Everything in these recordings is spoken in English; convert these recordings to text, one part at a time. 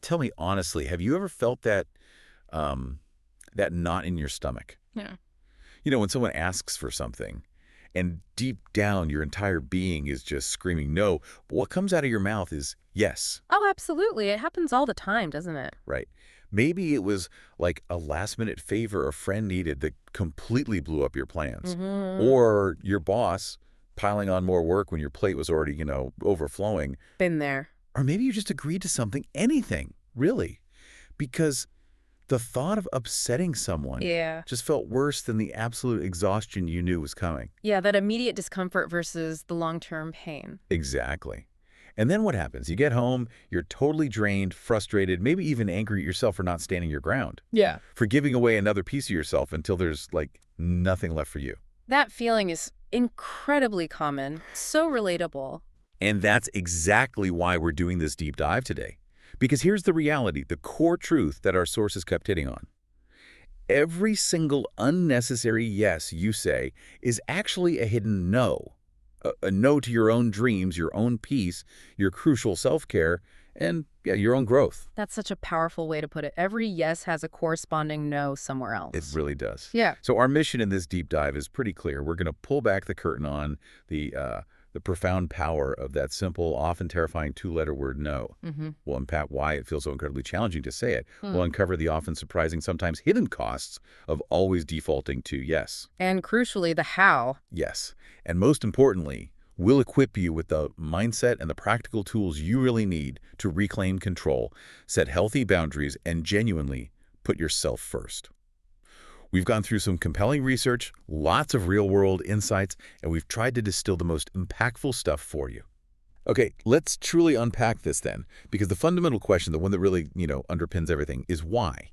tell me honestly, have you ever felt um, that knot in your stomach? Yeah. When someone asks for something and deep down your entire being is just screaming no, but what comes out of your mouth is yes, Oh, absolutely. It happens all the time, doesn't it? right? Maybe it was like a last-minute favor a friend needed that completely blew up your plans. Mm-hmm. Or your boss piling on more work when your plate was already, overflowing. Been there. Or maybe you just agreed to something, anything, really. Because the thought of upsetting someone Yeah. just felt worse than the absolute exhaustion you knew was coming. Yeah, that immediate discomfort versus the long-term pain. Exactly. And then what happens? You get home, you're totally drained, frustrated, maybe even angry at yourself for not standing your ground, Yeah. for giving away another piece of yourself until there's, like, nothing left for you. That feeling is incredibly common, so relatable. And that's exactly why we're doing this deep dive today. Because here's the reality, the core truth that our sources kept hitting on. Every single unnecessary yes you say is actually a hidden no. A no to your own dreams, your own peace, your crucial self-care, and yeah, your own growth. That's such a powerful way to put it. Every yes has a corresponding no somewhere It else. really does. Yeah. So our mission in this deep dive is pretty clear. We're going to pull back the curtain on the profound power of that simple, often terrifying two-letter word no. Mm-hmm. We'll unpack why it feels so incredibly challenging to say it. Hmm. We'll uncover the often surprising, sometimes hidden costs of always defaulting to yes. And crucially, the how. Yes. And most importantly, we'll equip you with the mindset and the practical tools you really need to reclaim control, set healthy boundaries, and genuinely put yourself first. We've gone through some compelling research, lots of real-world insights, and we've tried to distill the most impactful stuff for you. Okay, let's truly unpack this then, because the fundamental question, the one that really, underpins everything, is why?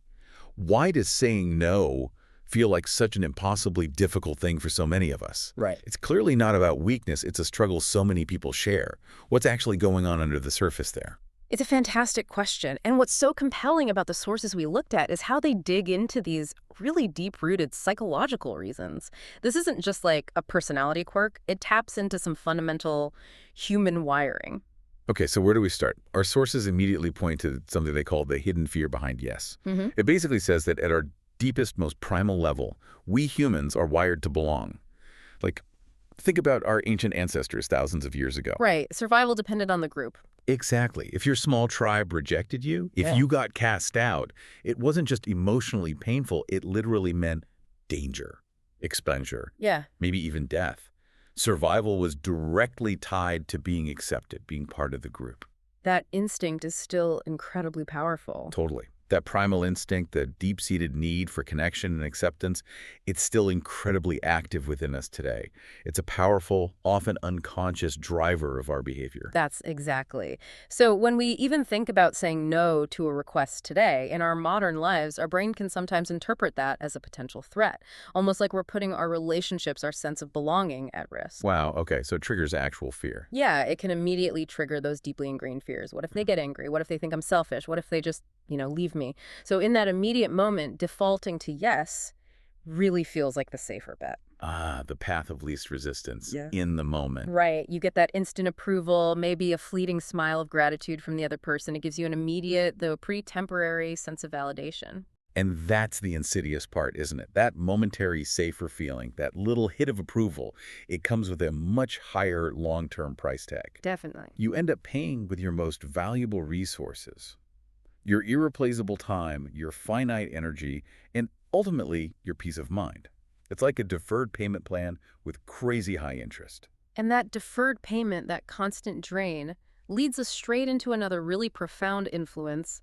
Why does saying no feel like such an impossibly difficult thing for so many of us? Right. It's clearly not about weakness, it's a struggle so many people share. What's actually going on under the surface there? It's a fantastic question. And what's so compelling about the sources we looked at is how they dig into these really deep-rooted psychological reasons. This isn't just like a personality quirk. It taps into some fundamental human wiring. Okay, so where do we start? Our sources immediately point to something they call the hidden fear behind yes. Mm-hmm. It basically says that at our deepest, most primal level, we humans are wired to belong. Like, think about our ancient ancestors thousands of years ago. Right. Survival depended on the group. Exactly. If your small tribe rejected you, if Yeah. you got cast out, it wasn't just emotionally painful, it literally meant danger, exposure, Yeah. maybe even death. Survival was directly tied to being accepted, being part of the group. That instinct is still incredibly powerful. Totally. That primal instinct, the deep-seated need for connection and acceptance, it's still incredibly active within us today. It's a powerful, often unconscious driver of our behavior. That's exactly. So when we even think about saying no to a request today, in our modern lives, our brain can sometimes interpret that as a potential threat, almost like we're putting our relationships, our sense of belonging at risk. Wow, okay, so it triggers actual fear. Yeah, it can immediately trigger those deeply ingrained fears. What if they get angry? What if they think I'm selfish? What if they just, leave me? So in that immediate moment, defaulting to yes really feels like the safer bet. Ah, the path of least resistance Yeah. in the moment. Right. You get that instant approval, maybe a fleeting smile of gratitude from the other person. It gives you an immediate, though pretty temporary, sense of validation. And that's the insidious part, isn't it? That momentary safer feeling, that little hit of approval, it comes with a much higher long-term price tag. Definitely. You end up paying with your most valuable resources, your irreplaceable time, your finite energy, and ultimately your peace of mind. It's like a deferred payment plan with crazy high interest. And that deferred payment, that constant drain, leads us straight into another really profound influence,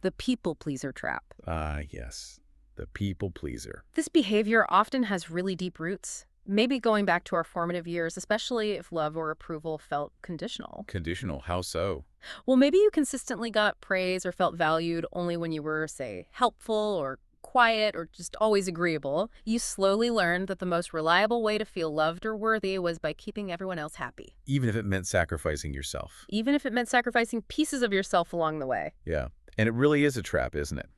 the people pleaser trap. Ah, yes, the people pleaser. This behavior often has really deep roots, maybe going back to our formative years, especially if love or approval felt conditional. Conditional, how so? Well, maybe you consistently got praise or felt valued only when you were, say, helpful or quiet or just always agreeable. You slowly learned that the most reliable way to feel loved or worthy was by keeping everyone else happy, Even if it meant sacrificing yourself. even if it meant sacrificing pieces of yourself along the way. Yeah, and it really is a trap, isn't it?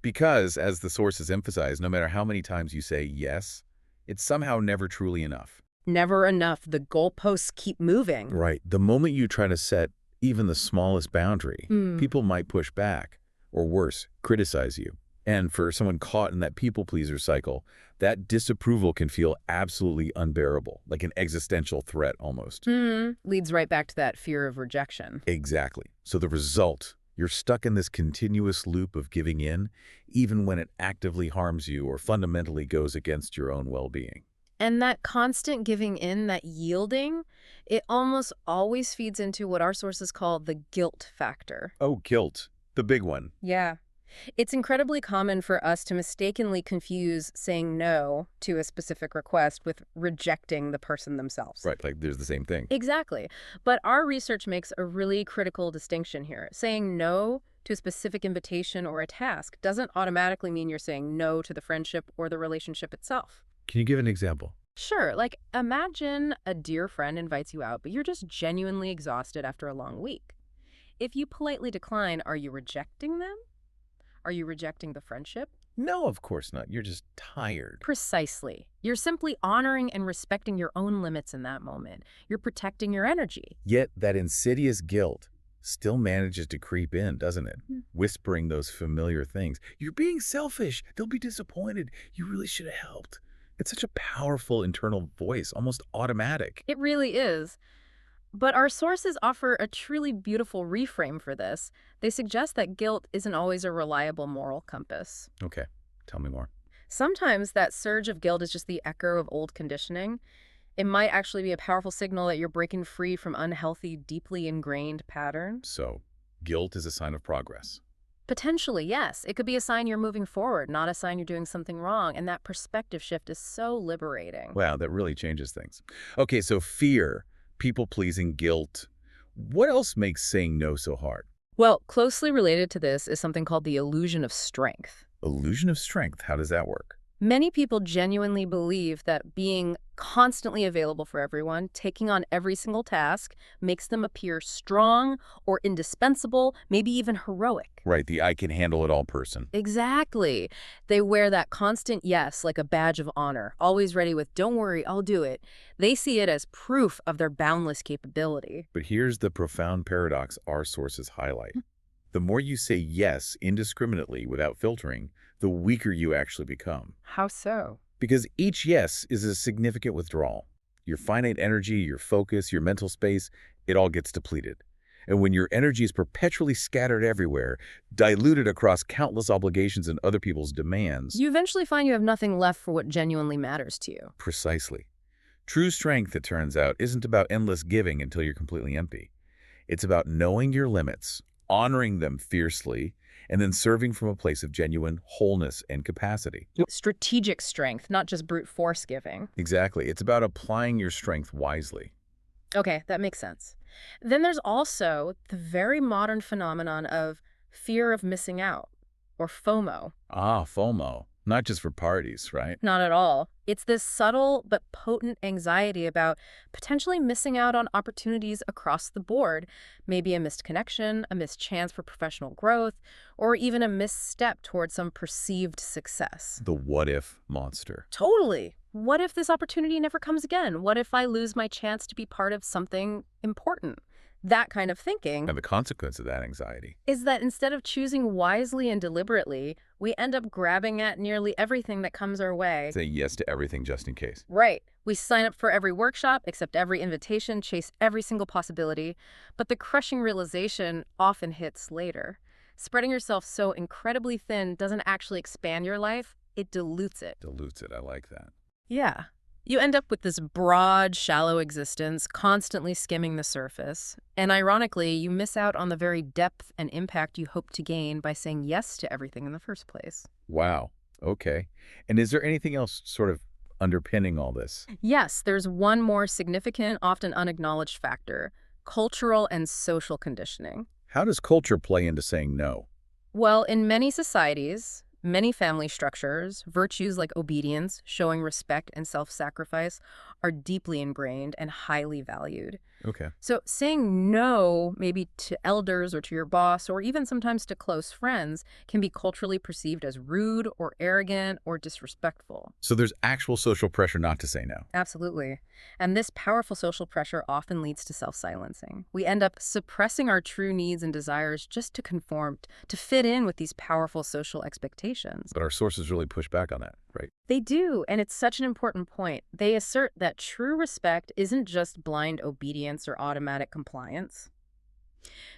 Because, as the sources emphasize, no matter how many times you say yes, it's somehow never truly enough. Never enough. The goalposts keep moving. Right. The moment you try to set even the smallest boundary, Mm. people might push back. or worse, criticize you. And for someone caught in that people-pleaser cycle, that disapproval can feel absolutely unbearable, like an existential threat almost. Leads right back to that fear of rejection. Exactly. So the result, you're stuck in this continuous loop of giving in, even when it actively harms you or fundamentally goes against your own well-being. And that constant giving in, that yielding, it almost always feeds into what our sources call the guilt factor. Oh, guilt. The big one. Yeah. It's incredibly common for us to mistakenly confuse saying no to a specific request with rejecting the person themselves. Right, like there's the same thing. Exactly. But our research makes a really critical distinction here. Saying no to a specific invitation or a task doesn't automatically mean you're saying no to the friendship or the relationship itself. Can you give an example? Sure, like imagine a dear friend invites you out, but you're just genuinely exhausted after a long week. If you politely decline, are you rejecting them? Are you rejecting the friendship? No, of course not. You're just tired. Precisely. You're simply honoring and respecting your own limits in that moment. You're protecting your energy. Yet that insidious guilt still manages to creep in, doesn't it? Whispering those familiar things. You're being selfish. They'll be disappointed. You really should have helped. It's such a powerful internal voice, almost automatic. It really is. But our sources offer a truly beautiful reframe for this. They suggest that guilt isn't always a reliable moral compass. Okay, tell me more. Sometimes that surge of guilt is just the echo of old conditioning. It might actually be a powerful signal that you're breaking free from unhealthy, deeply ingrained patterns. So, guilt is a sign of progress. Potentially, yes. It could be a sign you're moving forward, not a sign you're doing something wrong. And that perspective shift is so liberating. Wow, that really changes things. Okay, so fear, people-pleasing, guilt. What else makes saying no so hard? Well, closely related to this is something called the illusion of strength. Illusion of strength. How does that work? Many people genuinely believe that being constantly available for everyone, taking on every single task, makes them appear strong or indispensable, maybe even heroic. Right, the I can handle it all person. Exactly. They wear that constant yes like a badge of honor, always ready with, don't worry, I'll do it. They see it as proof of their boundless capability. But here's the profound paradox our sources highlight. The more you say yes indiscriminately without filtering, the weaker you actually become. How so? Because each yes is a significant withdrawal. Your finite energy, your focus, your mental space, it all gets depleted. And when your energy is perpetually scattered everywhere, diluted across countless obligations and other people's demands. You eventually find you have nothing left for what genuinely matters to you. Precisely. True strength, it turns out, isn't about endless giving until you're completely empty. It's about knowing your limits, honoring them fiercely, and then serving from a place of genuine wholeness and capacity. Strategic strength, not just brute force giving. Exactly. It's about applying your strength wisely. Okay, that makes sense. Then there's also the very modern phenomenon of fear of missing out, or FOMO. Ah, FOMO. Not just for parties, right? Not at all. It's this subtle but potent anxiety about potentially missing out on opportunities across the board. Maybe a missed connection, a missed chance for professional growth, or even a misstep towards some perceived success. The what-if monster. Totally. What if this opportunity never comes again? What if I lose my chance to be part of something important? That kind of thinking And the consequence of that anxiety. is that instead of choosing wisely and deliberately, we end up grabbing at nearly everything that comes our way. Say yes to everything just in case. Right. We sign up for every workshop, accept every invitation, chase every single possibility. But the crushing realization often hits later. Spreading yourself so incredibly thin doesn't actually expand your life, it dilutes it. Dilutes it. I like that. Yeah. You end up with this broad, shallow existence, constantly skimming the surface. And ironically, you miss out on the very depth and impact you hope to gain by saying yes to everything in the first place. Wow. Okay. And is there anything else sort of underpinning all this? Yes, there's one more significant, often unacknowledged factor: cultural and social conditioning. How does culture play into saying no? Well, in many societies, many family structures, virtues like obedience, showing respect, and self-sacrifice are deeply ingrained and highly valued. Okay. So saying no, maybe to elders or to your boss, or even sometimes to close friends, can be culturally perceived as rude or arrogant or disrespectful. So there's actual social pressure not to say no. Absolutely. And this powerful social pressure often leads to self-silencing. We end up suppressing our true needs and desires just to conform, to fit in with these powerful social expectations. But our sources really push back on that, right? They do, and it's such an important point. They assert that true respect isn't just blind obedience or automatic compliance.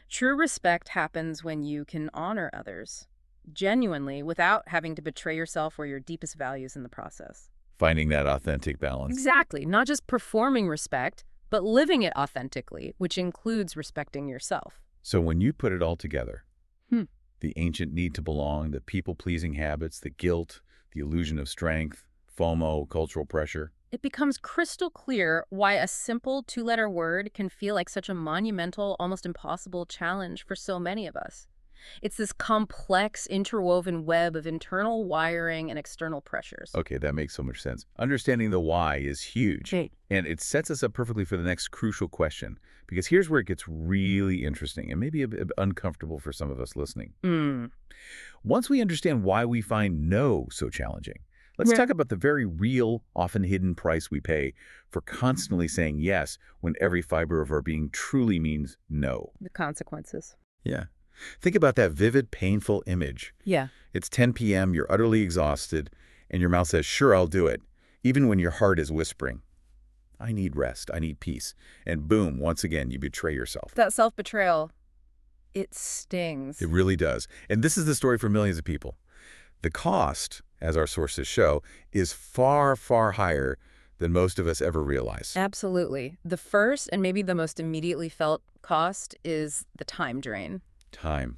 True respect happens when you can honor others genuinely without having to betray yourself or your deepest values in the process. Finding that authentic balance. Exactly. Not just performing respect, but living it authentically, which includes respecting yourself. So when you put it all together, Hmm. the ancient need to belong, the people-pleasing habits, the guilt, the illusion of strength, FOMO, cultural pressure. It becomes crystal clear why a simple two-letter word can feel like such a monumental, almost impossible challenge for so many of us. It's this complex, interwoven web of internal wiring and external pressures. Okay, that makes so much sense. Understanding the why is huge. Right. And it sets us up perfectly for the next crucial question, because here's where it gets really interesting and maybe a bit uncomfortable for some of us listening. Mm. Once we understand why we find no so challenging, let's Yeah. talk about the very real, often hidden price we pay for constantly saying yes when every fiber of our being truly means no. The consequences. Yeah. Think about that vivid, painful image. Yeah. It's 10 p.m., you're utterly exhausted, and your mouth says, sure, I'll do it, even when your heart is whispering, I need rest, I need peace. And boom, once again, you betray yourself. That self-betrayal, it stings. It really does. And this is the story for millions of people. The cost, as our sources show, is far, far higher than most of us ever realize. Absolutely. The first and maybe the most immediately felt cost is the time drain. Time,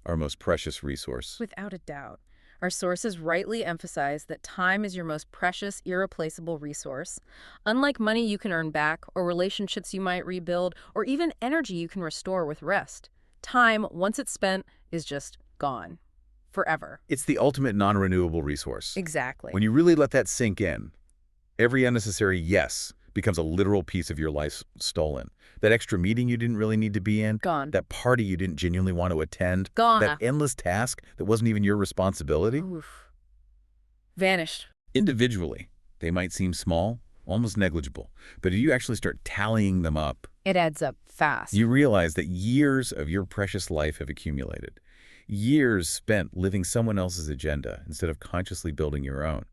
our most precious resource. Without a doubt. Our sources rightly emphasize that time is your most precious, irreplaceable resource. Unlike money you can earn back, or relationships you might rebuild, or even energy you can restore with rest, time, once it's spent, is just gone. Forever. It's the ultimate non-renewable resource. Exactly. When you really let that sink in, every unnecessary yes becomes a literal piece of your life stolen. That extra meeting you didn't really need to be in, Gone. that party you didn't genuinely want to attend, Gone. that endless task that wasn't even your responsibility. Oof. Vanished. Individually, they might seem small, almost negligible, but if you actually start tallying them up, It adds up fast. you realize that years of your precious life have accumulated. Years spent living someone else's agenda instead of consciously building your own.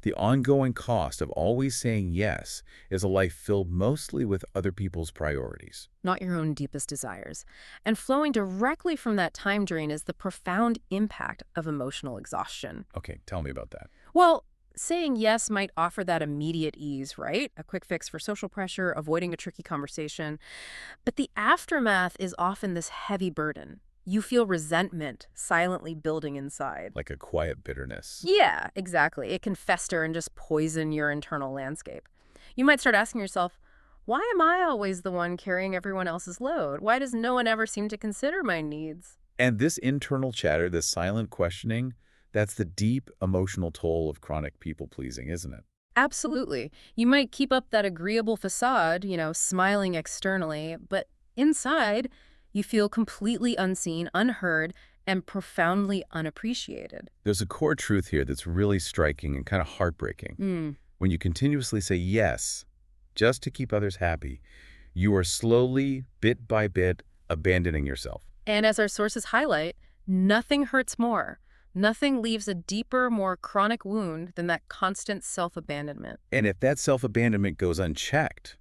The ongoing cost of always saying yes is a life filled mostly with other people's priorities. Not your own deepest desires. And flowing directly from that time drain is the profound impact of emotional exhaustion. Okay, tell me about that. Well, saying yes might offer that immediate ease, right? A quick fix for social pressure, avoiding a tricky conversation. But the aftermath is often this heavy burden. You feel resentment silently building inside. Like a quiet bitterness. Yeah, exactly. It can fester and just poison your internal landscape. You might start asking yourself, why am I always the one carrying everyone else's load? Why does no one ever seem to consider my needs? And this internal chatter, this silent questioning, that's the deep emotional toll of chronic people-pleasing, isn't it? Absolutely. You might keep up that agreeable facade, smiling externally, but inside, you feel completely unseen, unheard, and profoundly unappreciated. There's a core truth here that's really striking and kind of heartbreaking. When you continuously say yes, just to keep others happy, you are slowly, bit by bit, abandoning yourself. And as our sources highlight, nothing hurts more. Nothing leaves a deeper, more chronic wound than that constant self-abandonment. And if that self-abandonment goes unchecked,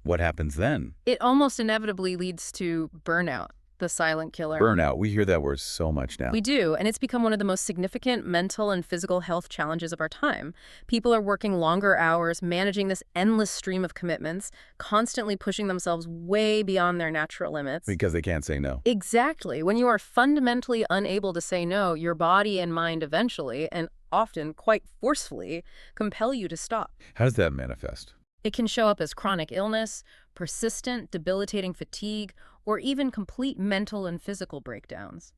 what happens then? It almost inevitably leads to burnout, the silent killer. Burnout. We hear that word so much now. We do, and it's become one of the most significant mental and physical health challenges of our time. People are working longer hours, managing this endless stream of commitments, constantly pushing themselves way beyond their natural limits. Because they can't say no. Exactly. When you are fundamentally unable to say no, your body and mind eventually, and often quite forcefully, compel you to stop. How does that manifest? It can show up as chronic illness, persistent, debilitating fatigue, or even complete mental and physical breakdowns.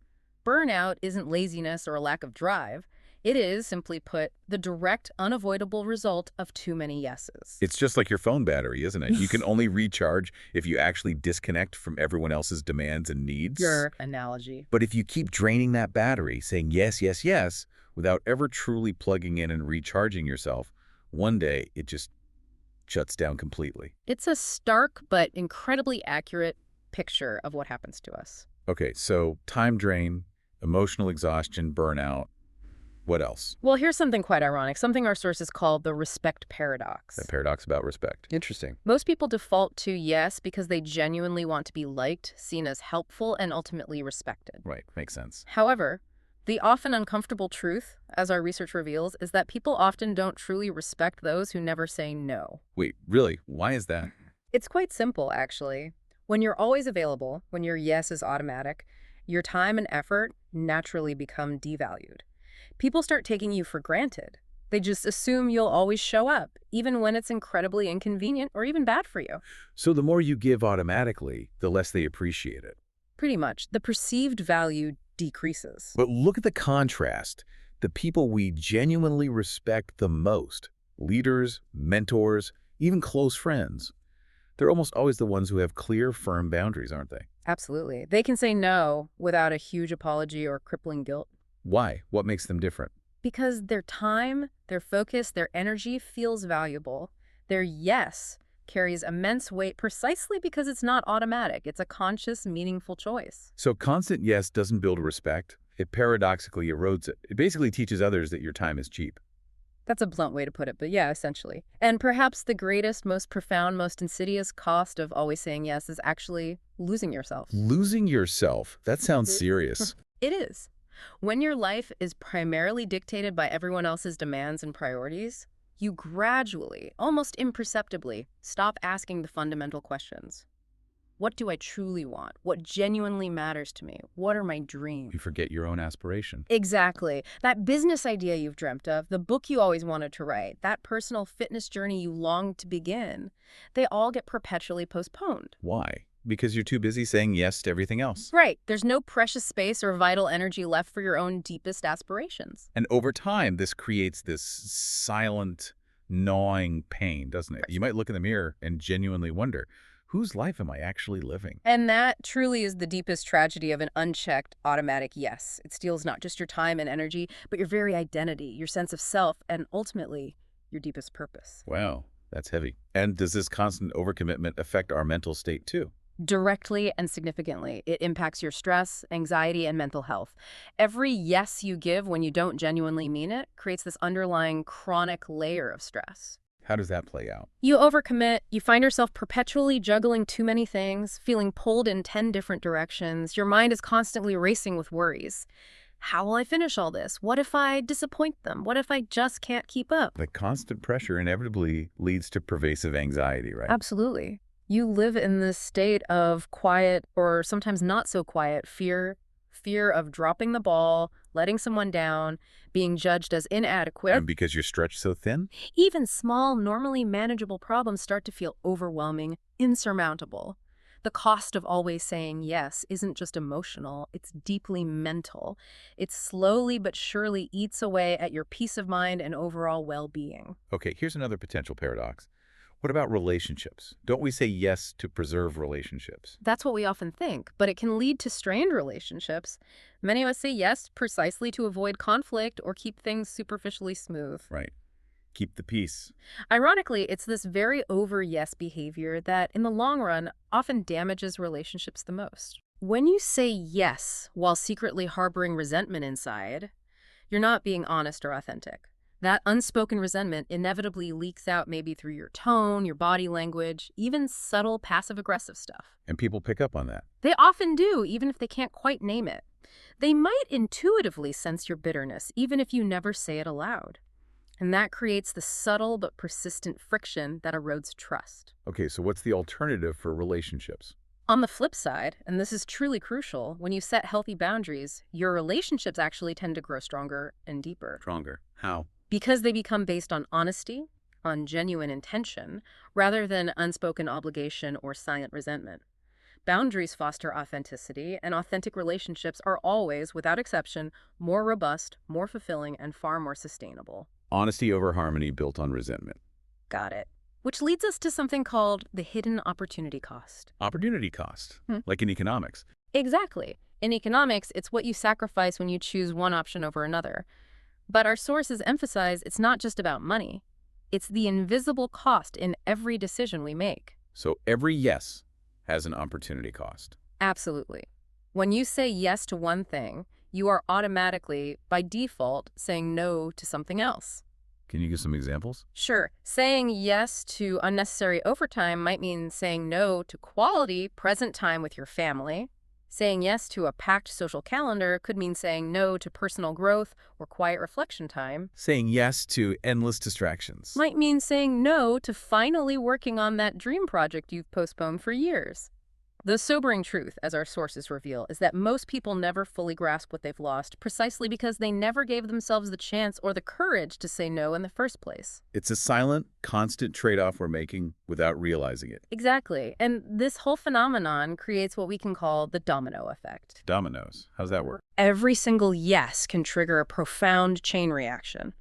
Burnout isn't laziness or a lack of drive. It is, simply put, the direct, unavoidable result of too many yeses. It's just like your phone battery, isn't it? You can only recharge if you actually disconnect from everyone else's demands and needs. Your analogy. But if you keep draining that battery, saying yes, yes, yes, without ever truly plugging in and recharging yourself, one day it just shuts down completely. It's a stark but incredibly accurate picture of what happens to us. Okay, so time drain, emotional exhaustion, burnout. What else? Well, here's something quite ironic, something our sources call the respect paradox. The paradox about respect. Interesting. Most people default to yes because they genuinely want to be liked, seen as helpful, and ultimately respected. Right, makes sense. However, the often uncomfortable truth, as our research reveals, is that people often don't truly respect those who never say no. Wait, really? Why is that? It's quite simple, actually. When you're always available, when your yes is automatic, your time and effort naturally become devalued. People start taking you for granted. They just assume you'll always show up, even when it's incredibly inconvenient or even bad for you. So the more you give automatically, the less they appreciate it. Pretty much, the perceived value decreases. But look at the contrast. The people we genuinely respect the most, leaders, mentors, even close friends, they're almost always the ones who have clear, firm boundaries, aren't they? Absolutely. They can say no without a huge apology or crippling guilt. Why? What makes them different? Because their time, their focus, their energy feels valuable. Their yes carries immense weight precisely because it's not automatic. It's a conscious, meaningful choice. So constant yes doesn't build respect. It paradoxically erodes it. It basically teaches others that your time is cheap. That's a blunt way to put it, but yeah, essentially. And perhaps the greatest, most profound, most insidious cost of always saying yes is actually losing yourself. Losing yourself. That sounds serious. It is. When your life is primarily dictated by everyone else's demands and priorities, you gradually, almost imperceptibly, stop asking the fundamental questions. What do I truly want? What genuinely matters to me? What are my dreams? You forget your own aspiration. Exactly. That business idea you've dreamt of, the book you always wanted to write, that personal fitness journey you longed to begin, they all get perpetually postponed. Why? Because you're too busy saying yes to everything else. Right. There's no precious space or vital energy left for your own deepest aspirations. And over time, this creates this silent, gnawing pain, doesn't it? You might look in the mirror and genuinely wonder, whose life am I actually living? And that truly is the deepest tragedy of an unchecked automatic yes. It steals not just your time and energy, but your very identity, your sense of self, and ultimately, your deepest purpose. Wow, that's heavy. And does this constant overcommitment affect our mental state too? Directly and significantly, it impacts your stress, anxiety, and mental health. Every yes you give when you don't genuinely mean it creates this underlying chronic layer of stress. How does that play out? You overcommit, you find yourself perpetually juggling too many things, feeling pulled in 10 different directions. Your mind is constantly racing with worries. How will I finish all this? What if I disappoint them? What if I just can't keep up? The constant pressure inevitably leads to pervasive anxiety, right? Absolutely. You live in this state of quiet or sometimes not so quiet fear of dropping the ball, letting someone down, being judged as inadequate. And because you're stretched so thin? Even small, normally manageable problems start to feel overwhelming, insurmountable. The cost of always saying yes isn't just emotional, it's deeply mental. It slowly but surely eats away at your peace of mind and overall well-being. Okay, here's another potential paradox. What about relationships? Don't we say yes to preserve relationships? That's what we often think, but it can lead to strained relationships. Many of us say yes precisely to avoid conflict or keep things superficially smooth. Right. Keep the peace. Ironically, it's this very over-yes behavior that, in the long run, often damages relationships the most. When you say yes while secretly harboring resentment inside, you're not being honest or authentic. That unspoken resentment inevitably leaks out maybe through your tone, your body language, even subtle passive-aggressive stuff. And people pick up on that. They often do, even if they can't quite name it. They might intuitively sense your bitterness, even if you never say it aloud. And that creates the subtle but persistent friction that erodes trust. Okay, so what's the alternative for relationships? On the flip side, and this is truly crucial, when you set healthy boundaries, your relationships actually tend to grow stronger and deeper. Stronger. How? Because they become based on honesty, on genuine intention, rather than unspoken obligation or silent resentment. Boundaries foster authenticity, and authentic relationships are always, without exception, more robust, more fulfilling, and far more sustainable. Honesty over harmony built on resentment. Got it. Which leads us to something called the hidden opportunity cost. Opportunity cost, Hmm. like in economics. Exactly. In economics, it's what you sacrifice when you choose one option over another. But our sources emphasize it's not just about money. It's the invisible cost in every decision we make. So every yes has an opportunity cost. Absolutely. When you say yes to one thing, you are automatically, by default, saying no to something else. Can you give some examples? Sure, saying yes to unnecessary overtime might mean saying no to quality, present time with your family. Saying yes to a packed social calendar could mean saying no to personal growth or quiet reflection time. Saying yes to endless distractions. Might mean saying no to finally working on that dream project you've postponed for years. The sobering truth, as our sources reveal, is that most people never fully grasp what they've lost precisely because they never gave themselves the chance or the courage to say no in the first place. It's a silent, constant trade-off we're making without realizing it. Exactly. And this whole phenomenon creates what we can call the domino effect. Dominoes. How's that work? Every single yes can trigger a profound chain reaction.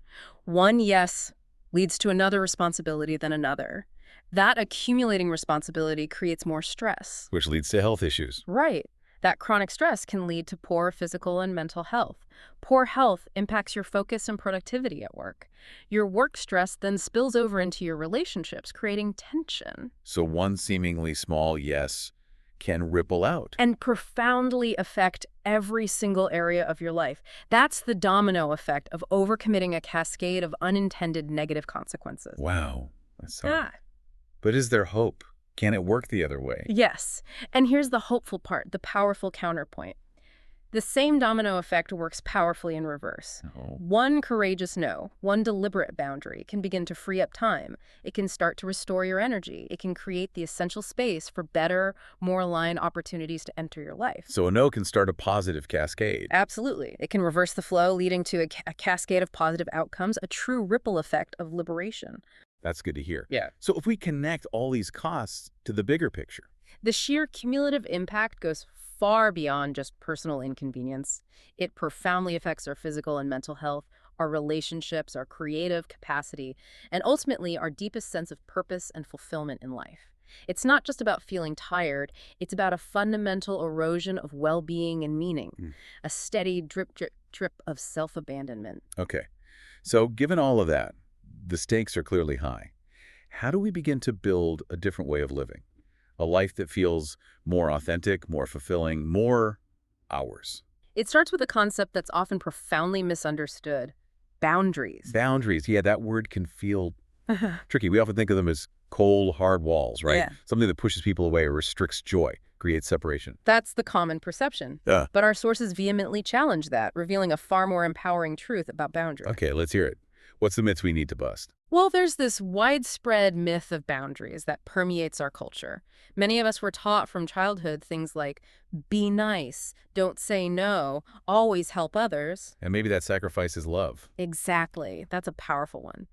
One yes leads to another responsibility, then another. That accumulating responsibility creates more stress. Which leads to health issues. Right. That chronic stress can lead to poor physical and mental health. Poor health impacts your focus and productivity at work. Your work stress then spills over into your relationships, creating tension. So one seemingly small yes can ripple out. And profoundly affect every single area of your life. That's the domino effect of overcommitting, a cascade of unintended negative consequences. Wow. That's hard. Ah. But is there hope? Can it work the other way? Yes. And here's the hopeful part, the powerful counterpoint. The same domino effect works powerfully in reverse. Oh. One courageous no, one deliberate boundary can begin to free up time. It can start to restore your energy. It can create the essential space for better, more aligned opportunities to enter your life. So a no can start a positive cascade. Absolutely. It can reverse the flow, leading to a cascade of positive outcomes, a true ripple effect of liberation. That's good to hear. Yeah. So if we connect all these costs to the bigger picture, The sheer cumulative impact goes far beyond just personal inconvenience. It profoundly affects our physical and mental health, our relationships, our creative capacity, and ultimately our deepest sense of purpose and fulfillment in life. It's not just about feeling tired, it's about a fundamental erosion of well-being and meaning, a steady drip, drip, drip of self-abandonment. okay. So given all of that, the stakes are clearly high. How do we begin to build a different way of living? A life that feels more authentic, more fulfilling, more ours. It starts with a concept that's often profoundly misunderstood: boundaries. Boundaries, yeah, that word can feel tricky. We often think of them as cold, hard walls, right? Yeah. Something that pushes people away or restricts joy, creates separation. That's the common perception. Yeah. But our sources vehemently challenge that, revealing a far more empowering truth about boundaries. Okay, let's hear it. What's the myths we need to bust? Well, there's this widespread myth of boundaries that permeates our culture. Many of us were taught from childhood things like, be nice, don't say no, always help others. And maybe that sacrifice is love. Exactly. That's a powerful one.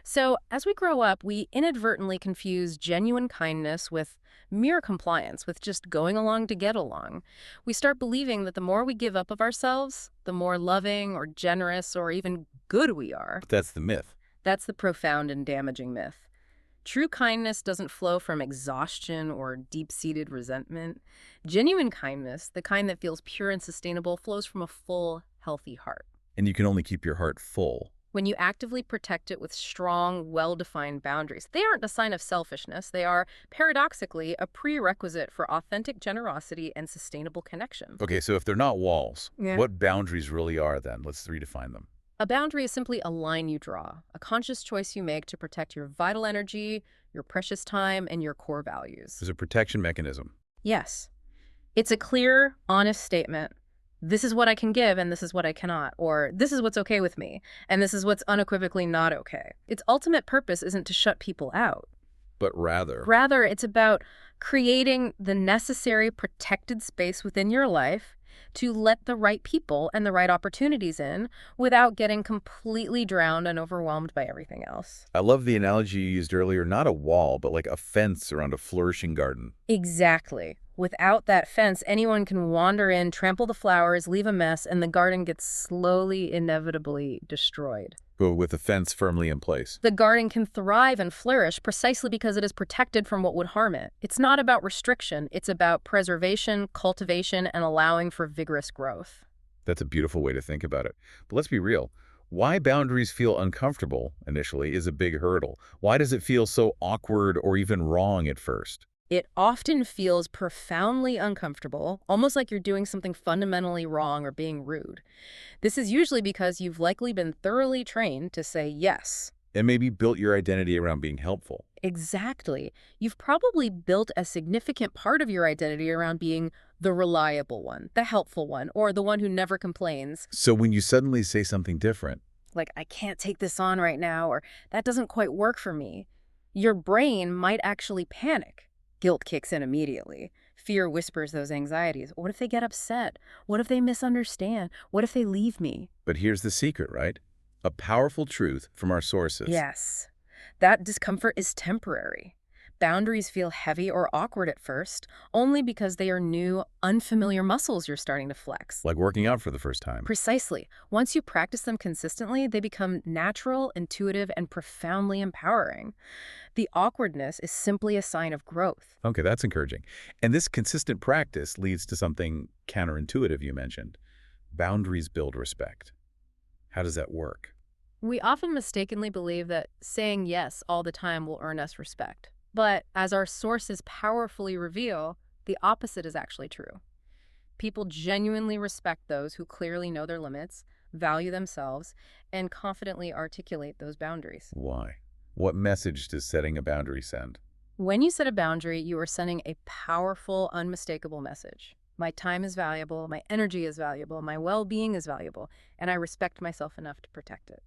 So as we grow up, we inadvertently confuse genuine kindness with mere compliance, with just going along to get along. We start believing that the more we give up of ourselves, the more loving or generous or even good we are. That's the myth. That's the profound and damaging myth. True kindness doesn't flow from exhaustion or deep-seated resentment. Genuine kindness, the kind that feels pure and sustainable, flows from a full, healthy heart. And you can only keep your heart full. When you actively protect it with strong, well-defined boundaries, they aren't a sign of selfishness. They are, paradoxically, a prerequisite for authentic generosity and sustainable connection. Okay, so if they're not walls, Yeah. what boundaries really are then? Let's redefine them. A boundary is simply a line you draw, a conscious choice you make to protect your vital energy, your precious time, and your core values. There's a protection mechanism. Yes. It's a clear, honest statement. This is what I can give and this is what I cannot, or this is what's okay with me and this is what's unequivocally not okay. Its ultimate purpose isn't to shut people out. But rather, Rather, it's about creating the necessary protected space within your life to let the right people and the right opportunities in without getting completely drowned and overwhelmed by everything else. I love the analogy you used earlier, not a wall, but like a fence around a flourishing garden. Exactly. Without that fence, anyone can wander in, trample the flowers, leave a mess, and the garden gets slowly, inevitably destroyed. But with the fence firmly in place. The garden can thrive and flourish precisely because it is protected from what would harm it. It's not about restriction, it's about preservation, cultivation, and allowing for vigorous growth. That's a beautiful way to think about it. But let's be real. Why boundaries feel uncomfortable initially is a big hurdle. Why does it feel so awkward or even wrong at first? It often feels profoundly uncomfortable, almost like you're doing something fundamentally wrong or being rude. This is usually because you've likely been thoroughly trained to say yes. And maybe built your identity around being helpful. Exactly. You've probably built a significant part of your identity around being the reliable one, the helpful one, or the one who never complains. So when you suddenly say something different, Like, I can't take this on right now, or that doesn't quite work for me. Your brain might actually panic. Guilt kicks in immediately. Fear whispers those anxieties. What if they get upset? What if they misunderstand? What if they leave me? but here's the secret, right? A powerful truth from our sources. Yes, that discomfort is temporary. Boundaries feel heavy or awkward at first, only because they are new, unfamiliar muscles you're starting to flex. Like working out for the first time. Precisely. Once you practice them consistently, they become natural, intuitive, and profoundly empowering. The awkwardness is simply a sign of growth. Okay, that's encouraging. And this consistent practice leads to something counterintuitive you mentioned. Boundaries build respect. How does that work? We often mistakenly believe that saying yes all the time will earn us respect. But as our sources powerfully reveal, the opposite is actually true. People genuinely respect those who clearly know their limits, value themselves, and confidently articulate those boundaries. Why? What message does setting a boundary send? When you set a boundary, you are sending a powerful, unmistakable message. My time is valuable, my energy is valuable, my well-being is valuable, and I respect myself enough to protect it.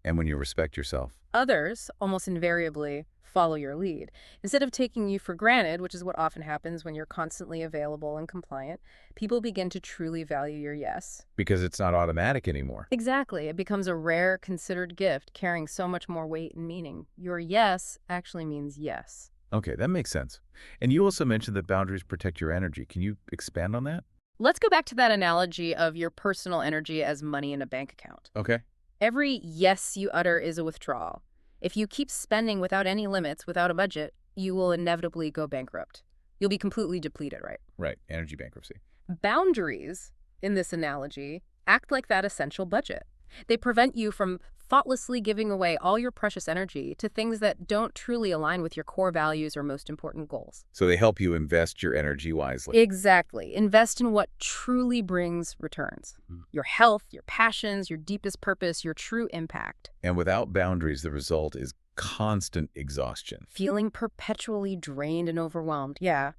And when you respect yourself? Others, almost invariably, follow your lead. Instead of taking you for granted, which is what often happens when you're constantly available and compliant, people begin to truly value your yes. Because it's not automatic anymore. Exactly. It becomes a rare, considered gift, carrying so much more weight and meaning. Your yes actually means yes. Okay, that makes sense. And you also mentioned that boundaries protect your energy. Can you expand on that? Let's go back to that analogy of your personal energy as money in a bank account. Okay. Every yes you utter is a withdrawal. If you keep spending without any limits, without a budget, you will inevitably go bankrupt. You'll be completely depleted, right? Right, energy bankruptcy. Boundaries, in this analogy, act like that essential budget. They prevent you from thoughtlessly giving away all your precious energy to things that don't truly align with your core values or most important goals. So they help you invest your energy wisely. Exactly. Invest in what truly brings returns. Mm. Your health, your passions, your deepest purpose, your true impact. And without boundaries, the result is constant exhaustion. Feeling perpetually drained and overwhelmed, yeah.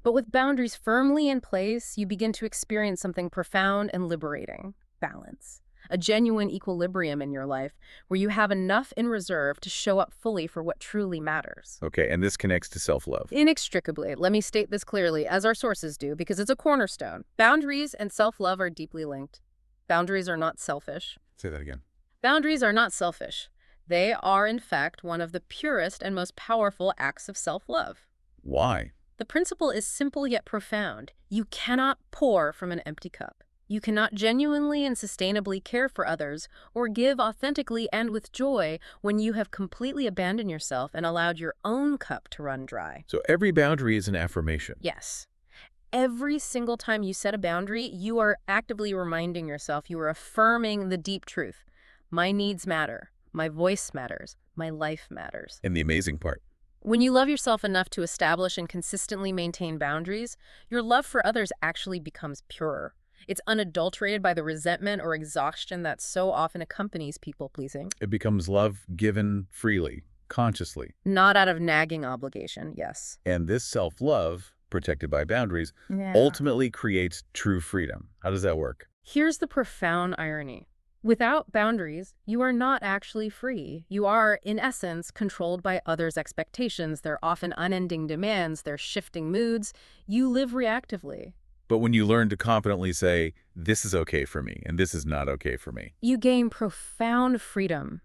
But with boundaries firmly in place, you begin to experience something profound and liberating: balance. A genuine equilibrium in your life where you have enough in reserve to show up fully for what truly matters. Okay, and this connects to self-love. Inextricably. Let me state this clearly, as our sources do, because it's a cornerstone. Boundaries and self-love are deeply linked. Boundaries are not selfish. Say that again. Boundaries are not selfish. They are, in fact, one of the purest and most powerful acts of self-love. Why? The principle is simple yet profound. You cannot pour from an empty cup. You cannot genuinely and sustainably care for others or give authentically and with joy when you have completely abandoned yourself and allowed your own cup to run dry. So every boundary is an affirmation. Yes. Every single time you set a boundary, you are actively reminding yourself, you are affirming the deep truth. My needs matter. My voice matters. My life matters. And the amazing part, When you love yourself enough to establish and consistently maintain boundaries, your love for others actually becomes purer. It's unadulterated by the resentment or exhaustion that so often accompanies people-pleasing. it becomes love given freely, consciously. Not out of nagging obligation, yes. And this self-love, protected by boundaries, Yeah. ultimately creates true freedom. How does that work? Here's the profound irony. Without boundaries, you are not actually free. You are, in essence, controlled by others' expectations, their often unending demands, their shifting moods. You live reactively. But when you learn to confidently say, this is okay for me and this is not okay for me. You gain profound freedom.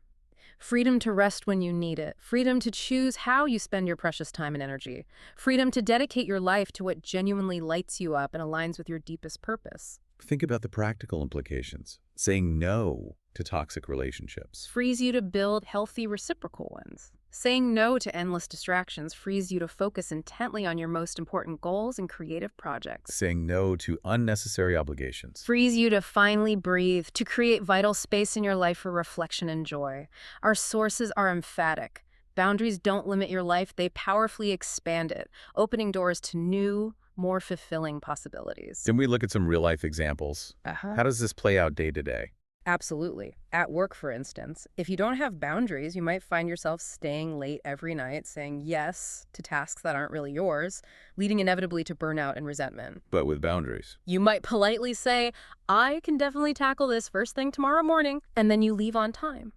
Freedom to rest when you need it. Freedom to choose how you spend your precious time and energy. Freedom to dedicate your life to what genuinely lights you up and aligns with your deepest purpose. Think about the practical implications. Saying no to toxic relationships. Frees you to build healthy reciprocal ones. Saying no to endless distractions frees you to focus intently on your most important goals and creative projects. Saying no to unnecessary obligations. Frees you to finally breathe, to create vital space in your life for reflection and joy. Our sources are emphatic. Boundaries don't limit your life, they powerfully expand it, opening doors to new, more fulfilling possibilities. Can we look at some real-life examples? How does this play out day to day? Absolutely. At work, for instance, if you don't have boundaries, you might find yourself staying late every night, saying yes to tasks that aren't really yours, leading inevitably to burnout and resentment. But with boundaries. You might politely say, I can definitely tackle this first thing tomorrow morning, and then you leave on time.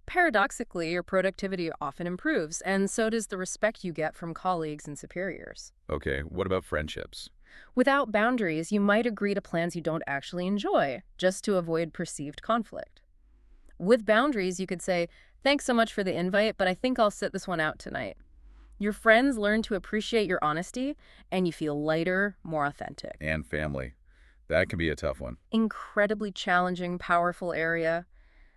Paradoxically, your productivity often improves, and so does the respect you get from colleagues and superiors. Okay, what about friendships? Without boundaries, you might agree to plans you don't actually enjoy, just to avoid perceived conflict. With boundaries, you could say, thanks so much for the invite, but I think I'll sit this one out tonight. Your friends learn to appreciate your honesty, and you feel lighter, more authentic. And family. That can be a tough one. Incredibly challenging, powerful area.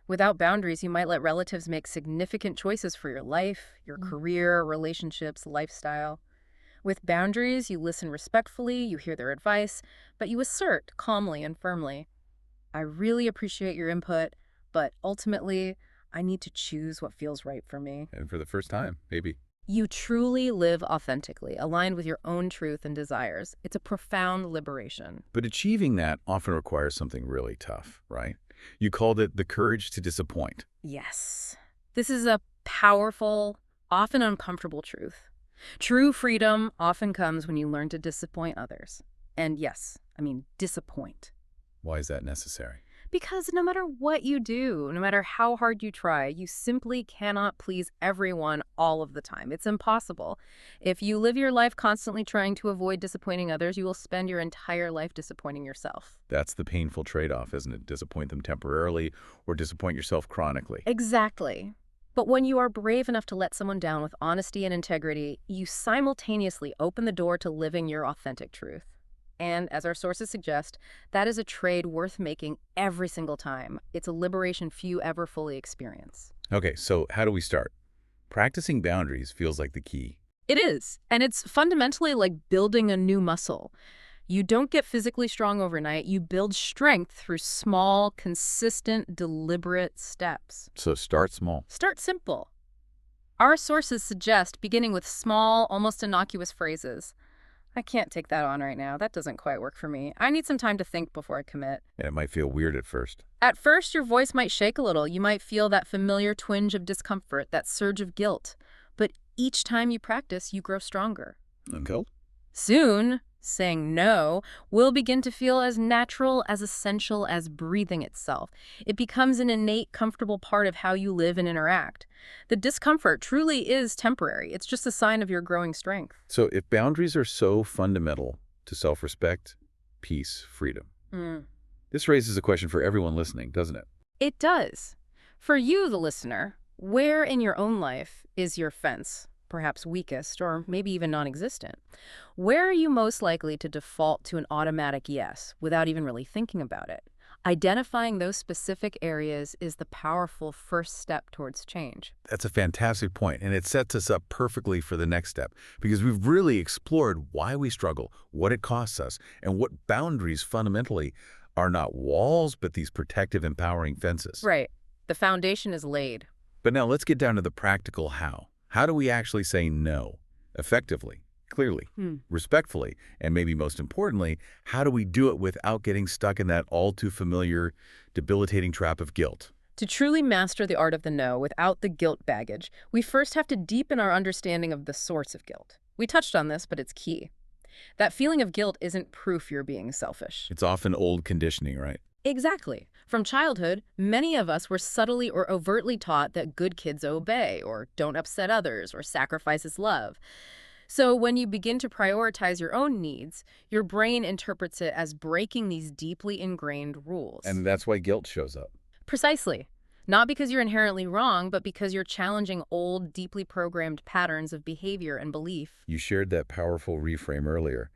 Without boundaries, you might let relatives make significant choices for your life, your career, relationships, lifestyle. With boundaries, you listen respectfully, you hear their advice, but you assert calmly and firmly, I really appreciate your input, but ultimately, I need to choose what feels right for me. And for the first time, maybe. You truly live authentically, aligned with your own truth and desires. It's a profound liberation. But achieving that often requires something really tough, right? You called it the courage to disappoint. Yes. This is a powerful, often uncomfortable truth. True freedom often comes when you learn to disappoint others. And yes, I mean disappoint. Why is that necessary? Because no matter what you do, no matter how hard you try, you simply cannot please everyone all of the time. It's impossible. If you live your life constantly trying to avoid disappointing others, you will spend your entire life disappointing yourself. That's the painful trade-off, isn't it? Disappoint them temporarily or disappoint yourself chronically. Exactly. But when you are brave enough to let someone down with honesty and integrity, you simultaneously open the door to living your authentic truth. And as our sources suggest, that is a trade worth making every single time. It's a liberation few ever fully experience. Okay, so how do we start? Practicing boundaries feels like the key. It is. And it's fundamentally like building a new muscle. You don't get physically strong overnight. You build strength through small, consistent, deliberate steps. So start small. Start simple. Our sources suggest beginning with small, almost innocuous phrases. I can't take that on right now. That doesn't quite work for me. I need some time to think before I commit. And it might feel weird at first. At first, your voice might shake a little. You might feel that familiar twinge of discomfort, that surge of guilt. But each time you practice, you grow stronger. Okay. Soon, saying no will begin to feel as natural, as essential as breathing itself. It becomes an innate, comfortable part of how you live and interact. The discomfort truly is temporary. It's just a sign of your growing strength. So if boundaries are so fundamental to self-respect, peace, freedom, this raises a question for everyone listening, doesn't it? It does. For you, the listener, where in your own life is your fence? Perhaps weakest, or maybe even non-existent. Where are you most likely to default to an automatic yes without even really thinking about it? Identifying those specific areas is the powerful first step towards change. That's a fantastic point, and it sets us up perfectly for the next step, because we've really explored why we struggle, what it costs us, and what boundaries fundamentally are not walls, but these protective, empowering fences. Right. The foundation is laid. But now let's get down to the practical how. How do we actually say no effectively, clearly, respectfully, and maybe most importantly, how do we do it without getting stuck in that all too familiar, debilitating trap of guilt? To truly master the art of the no without the guilt baggage, we first have to deepen our understanding of the source of guilt. We touched on this, but it's key. That feeling of guilt isn't proof you're being selfish. It's often old conditioning, right? Exactly. From childhood, many of us were subtly or overtly taught that good kids obey, or don't upset others, or sacrifice is love. So when you begin to prioritize your own needs, your brain interprets it as breaking these deeply ingrained rules. And that's why guilt shows up. Precisely. Not because you're inherently wrong, but because you're challenging old, deeply programmed patterns of behavior and belief. You shared that powerful reframe earlier.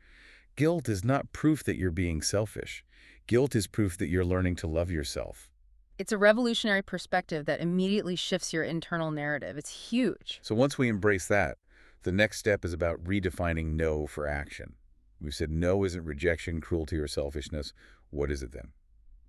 Guilt is not proof that you're being selfish. Guilt is proof that you're learning to love yourself. It's a revolutionary perspective that immediately shifts your internal narrative. It's huge. So once we embrace that, the next step is about redefining no for action. We've said no isn't rejection, cruelty, or selfishness. What is it then?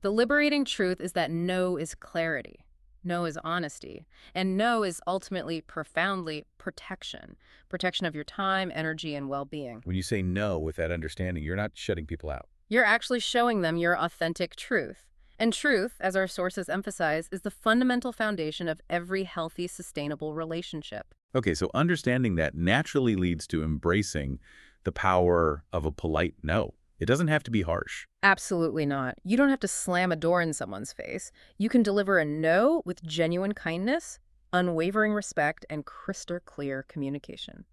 The liberating truth is that no is clarity. No is honesty. And no is ultimately, profoundly, protection. Protection of your time, energy, and well-being. When you say no with that understanding, you're not shutting people out. You're actually showing them your authentic truth. And truth, as our sources emphasize, is the fundamental foundation of every healthy, sustainable relationship. Okay, so understanding that naturally leads to embracing the power of a polite no. It doesn't have to be harsh. Absolutely not. You don't have to slam a door in someone's face. You can deliver a no with genuine kindness, unwavering respect, and crystal clear communication.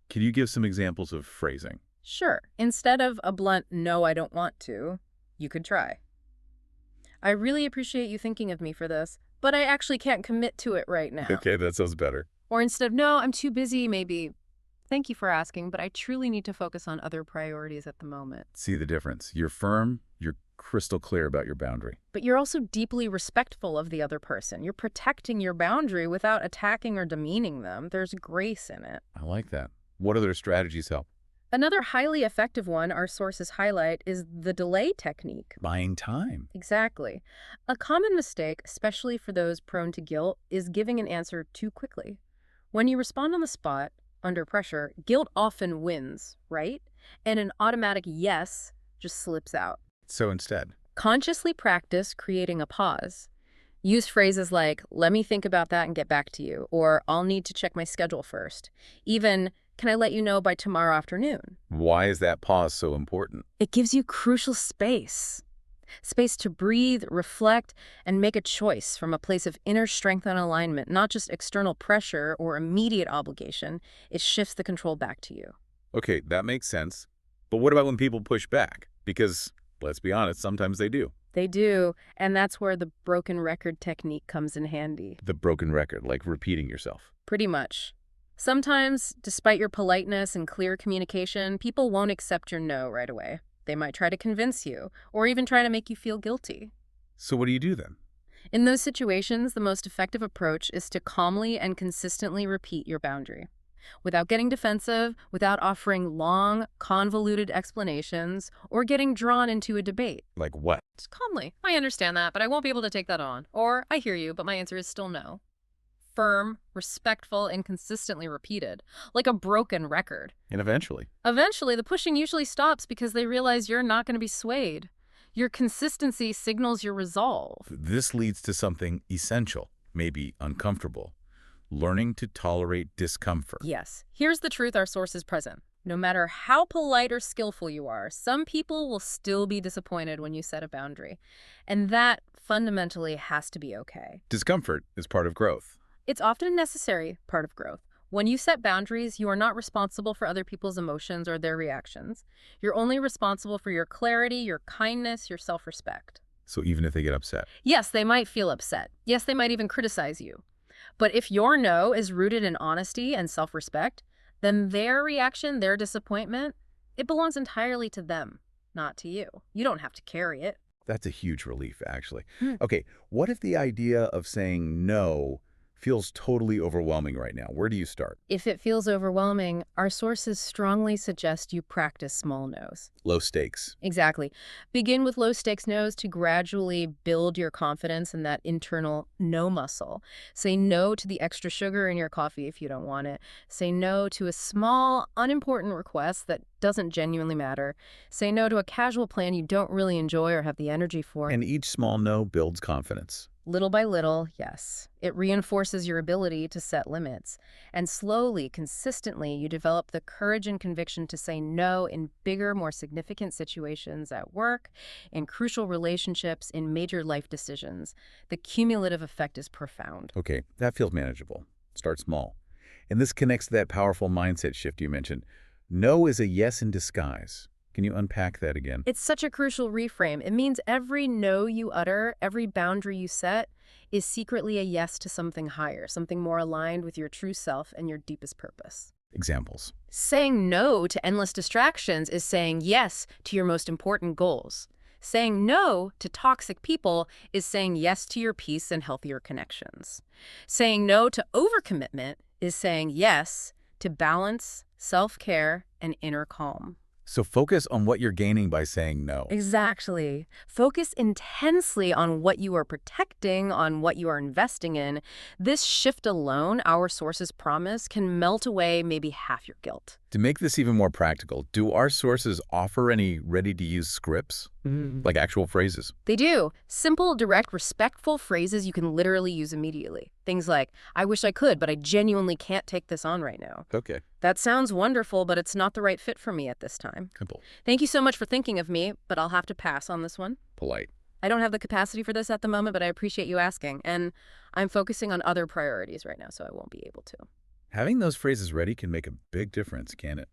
Can you give some examples of phrasing? Sure, instead of a blunt, no, I don't want to, you could try. I really appreciate you thinking of me for this, but I actually can't commit to it right now. Okay, that sounds better. Or instead of, no, I'm too busy, maybe, thank you for asking, but I truly need to focus on other priorities at the moment. See the difference. You're firm, you're crystal clear about your boundary. But you're also deeply respectful of the other person. You're protecting your boundary without attacking or demeaning them. There's grace in it. I like that. What other strategies help? Another highly effective one our sources highlight is the delay technique. Buying time. Exactly. A common mistake, especially for those prone to guilt, is giving an answer too quickly. When you respond on the spot, under pressure, guilt often wins, right? And an automatic yes just slips out. So instead, Consciously practice creating a pause. Use phrases like, let me think about that and get back to you, or I'll need to check my schedule first. Even, can I let you know by tomorrow afternoon? why is that pause so important? It gives you crucial space. Space to breathe, reflect, and make a choice from a place of inner strength and alignment, not just external pressure or immediate obligation. It shifts the control back to you. Okay, that makes sense. But what about when people push back? Because, let's be honest, sometimes they do. They do, and that's where the broken record technique comes in handy. The broken record, like repeating yourself. Pretty much. Sometimes, despite your politeness and clear communication, people won't accept your no right away. They might try to convince you, or even try to make you feel guilty. So what do you do then? In those situations, the most effective approach is to calmly and consistently repeat your boundary. Without getting defensive, without offering long, convoluted explanations, or getting drawn into a debate. Like what? Just calmly. I understand that, but I won't be able to take that on. Or, I hear you, but my answer is still no. Firm, respectful, and consistently repeated, like a broken record. And eventually. Eventually, the pushing usually stops because they realize you're not going to be swayed. Your consistency signals your resolve. This leads to something essential, maybe uncomfortable. Learning to tolerate discomfort. Yes. Here's the truth our sources present. No matter how polite or skillful you are, some people will still be disappointed when you set a boundary. And that fundamentally has to be okay. Discomfort is part of growth. It's often a necessary part of growth. When you set boundaries, you are not responsible for other people's emotions or their reactions. You're only responsible for your clarity, your kindness, your self-respect. So even if they get upset. Yes, they might feel upset. Yes, they might even criticize you. But if your no is rooted in honesty and self-respect, then their reaction, their disappointment, it belongs entirely to them, not to you. You don't have to carry it. That's a huge relief, actually. Okay, what if the idea of saying no feels totally overwhelming right now? Where do you start? If it feels overwhelming, our sources strongly suggest you practice small no's. Low stakes. Exactly. Begin with low-stakes no's to gradually build your confidence in that internal no muscle. Say no to the extra sugar in your coffee if you don't want it. Say no to a small, unimportant request that doesn't genuinely matter. Say no to a casual plan you don't really enjoy or have the energy for. And each small no builds confidence. Little by little, yes. It reinforces your ability to set limits. And slowly, consistently, you develop the courage and conviction to say no in bigger, more significant situations at work, in crucial relationships, in major life decisions. The cumulative effect is profound. Okay, that feels manageable. Start small. And this connects to that powerful mindset shift you mentioned. No is a yes in disguise. Can you unpack that again? It's such a crucial reframe. It means every no you utter, every boundary you set, is secretly a yes to something higher, something more aligned with your true self and your deepest purpose. Examples. Saying no to endless distractions is saying yes to your most important goals. Saying no to toxic people is saying yes to your peace and healthier connections. Saying no to overcommitment is saying yes to balance, self-care, and inner calm. So focus on what you're gaining by saying no. Exactly. Focus intensely on what you are protecting, on what you are investing in. This shift alone, our sources promise, can melt away maybe half your guilt. To make this even more practical, do our sources offer any ready-to-use scripts? Like actual phrases? They do. Simple, direct, respectful phrases you can literally use immediately. Things like, I wish I could, but I genuinely can't take this on right now. Okay. That sounds wonderful, but it's not the right fit for me at this time. Simple. Thank you so much for thinking of me, but I'll have to pass on this one. Polite. I don't have the capacity for this at the moment, but I appreciate you asking. And I'm focusing on other priorities right now, so I won't be able to. Having those phrases ready can make a big difference, can't it?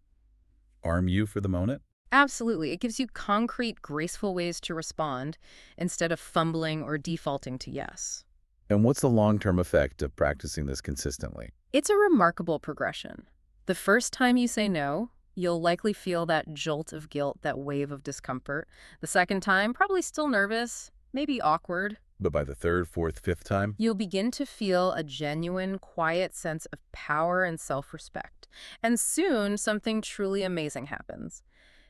Arm you for the moment? Absolutely. It gives you concrete, graceful ways to respond instead of fumbling or defaulting to yes. And what's the long-term effect of practicing this consistently? It's a remarkable progression. The first time you say no, you'll likely feel that jolt of guilt, that wave of discomfort. The second time, probably still nervous, maybe awkward. But by the third, fourth, fifth time? You'll begin to feel a genuine, quiet sense of power and self-respect. And soon, something truly amazing happens.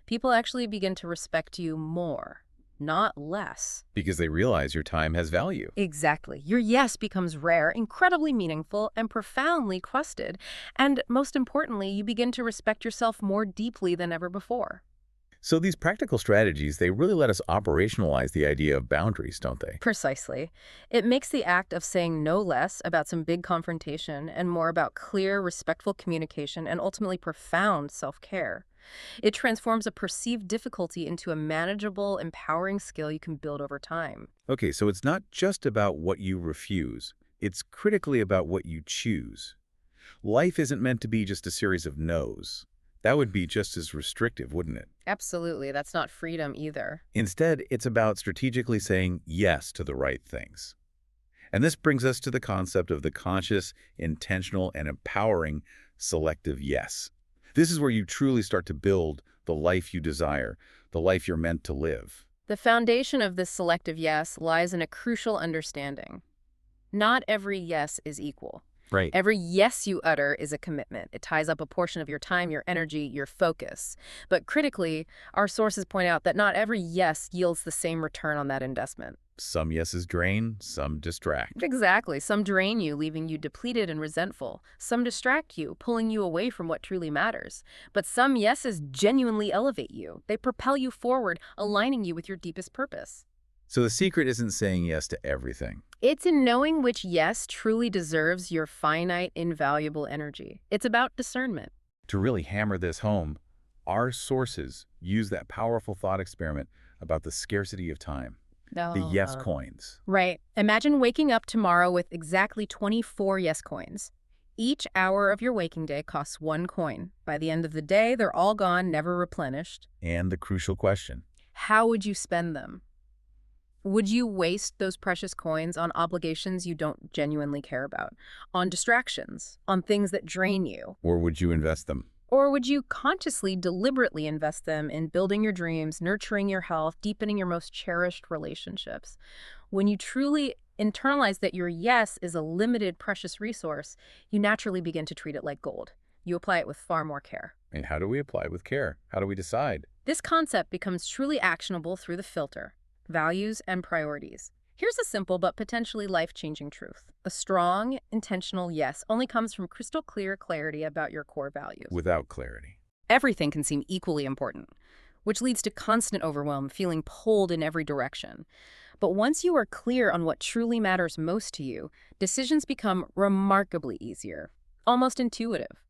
People actually begin to respect you more, not less. Because they realize your time has value. Exactly. Your yes becomes rare, incredibly meaningful, and profoundly quested. And most importantly, you begin to respect yourself more deeply than ever before. So these practical strategies, they really let us operationalize the idea of boundaries, don't they? Precisely. It makes the act of saying no less about some big confrontation and more about clear, respectful communication and ultimately profound self-care. It transforms a perceived difficulty into a manageable, empowering skill you can build over time. Okay, so it's not just about what you refuse. It's critically about what you choose. Life isn't meant to be just a series of no's. That would be just as restrictive, wouldn't it? Absolutely. That's not freedom either. Instead, it's about strategically saying yes to the right things. And this brings us to the concept of the conscious, intentional, and empowering selective yes. This is where you truly start to build the life you desire, the life you're meant to live. The foundation of this selective yes lies in a crucial understanding. Not every yes is equal. Right. Every yes you utter is a commitment. It ties up a portion of your time, your energy, your focus. But critically, our sources point out that not every yes yields the same return on that investment. Some yeses drain, some distract. Exactly. Some drain you, leaving you depleted and resentful. Some distract you, pulling you away from what truly matters. But some yeses genuinely elevate you. They propel you forward, aligning you with your deepest purpose. So the secret isn't saying yes to everything. It's in knowing which yes truly deserves your finite, invaluable energy. It's about discernment. To really hammer this home, our sources use that powerful thought experiment about the scarcity of time. The yes coins. Right. Imagine waking up tomorrow with exactly 24 yes coins. Each hour of your waking day costs 1 coin. By the end of the day, they're all gone, never replenished. And the crucial question. How would you spend them? Would you waste those precious coins on obligations you don't genuinely care about, on distractions, on things that drain you? Or would you invest them? Or would you consciously, deliberately invest them in building your dreams, nurturing your health, deepening your most cherished relationships? When you truly internalize that your yes is a limited, precious resource, you naturally begin to treat it like gold. You apply it with far more care. And how do we apply it with care? How do we decide? This concept becomes truly actionable through the filter: values and priorities. Here's a simple but potentially life-changing truth. A strong, intentional yes only comes from crystal clear clarity about your core values. Without clarity. Everything can seem equally important, which leads to constant overwhelm, feeling pulled in every direction. But once you are clear on what truly matters most to you, decisions become remarkably easier, almost intuitive.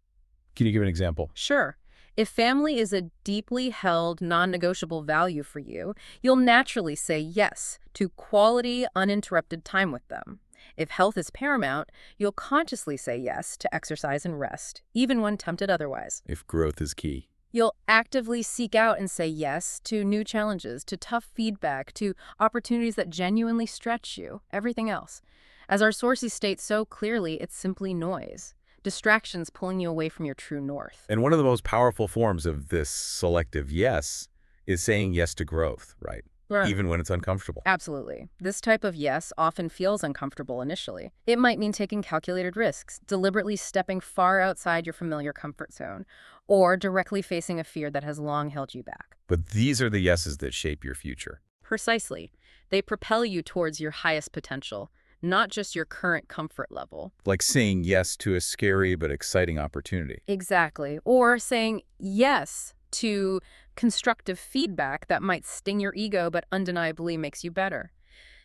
Can you give an example? Sure. If family is a deeply held, non-negotiable value for you, you'll naturally say yes to quality, uninterrupted time with them. If health is paramount, you'll consciously say yes to exercise and rest, even when tempted otherwise. If growth is key. You'll actively seek out and say yes to new challenges, to tough feedback, to opportunities that genuinely stretch you, everything else. As our sources state so clearly, it's simply noise. Distractions pulling you away from your true north. And one of the most powerful forms of this selective yes is saying yes to growth, right? Right. Even when it's uncomfortable. Absolutely. This type of yes often feels uncomfortable initially. It might mean taking calculated risks, deliberately stepping far outside your familiar comfort zone, or directly facing a fear that has long held you back. But these are the yeses that shape your future. Precisely. They propel you towards your highest potential, not just your current comfort level. Like saying yes to a scary but exciting opportunity. Exactly. Or saying yes to constructive feedback that might sting your ego but undeniably makes you better.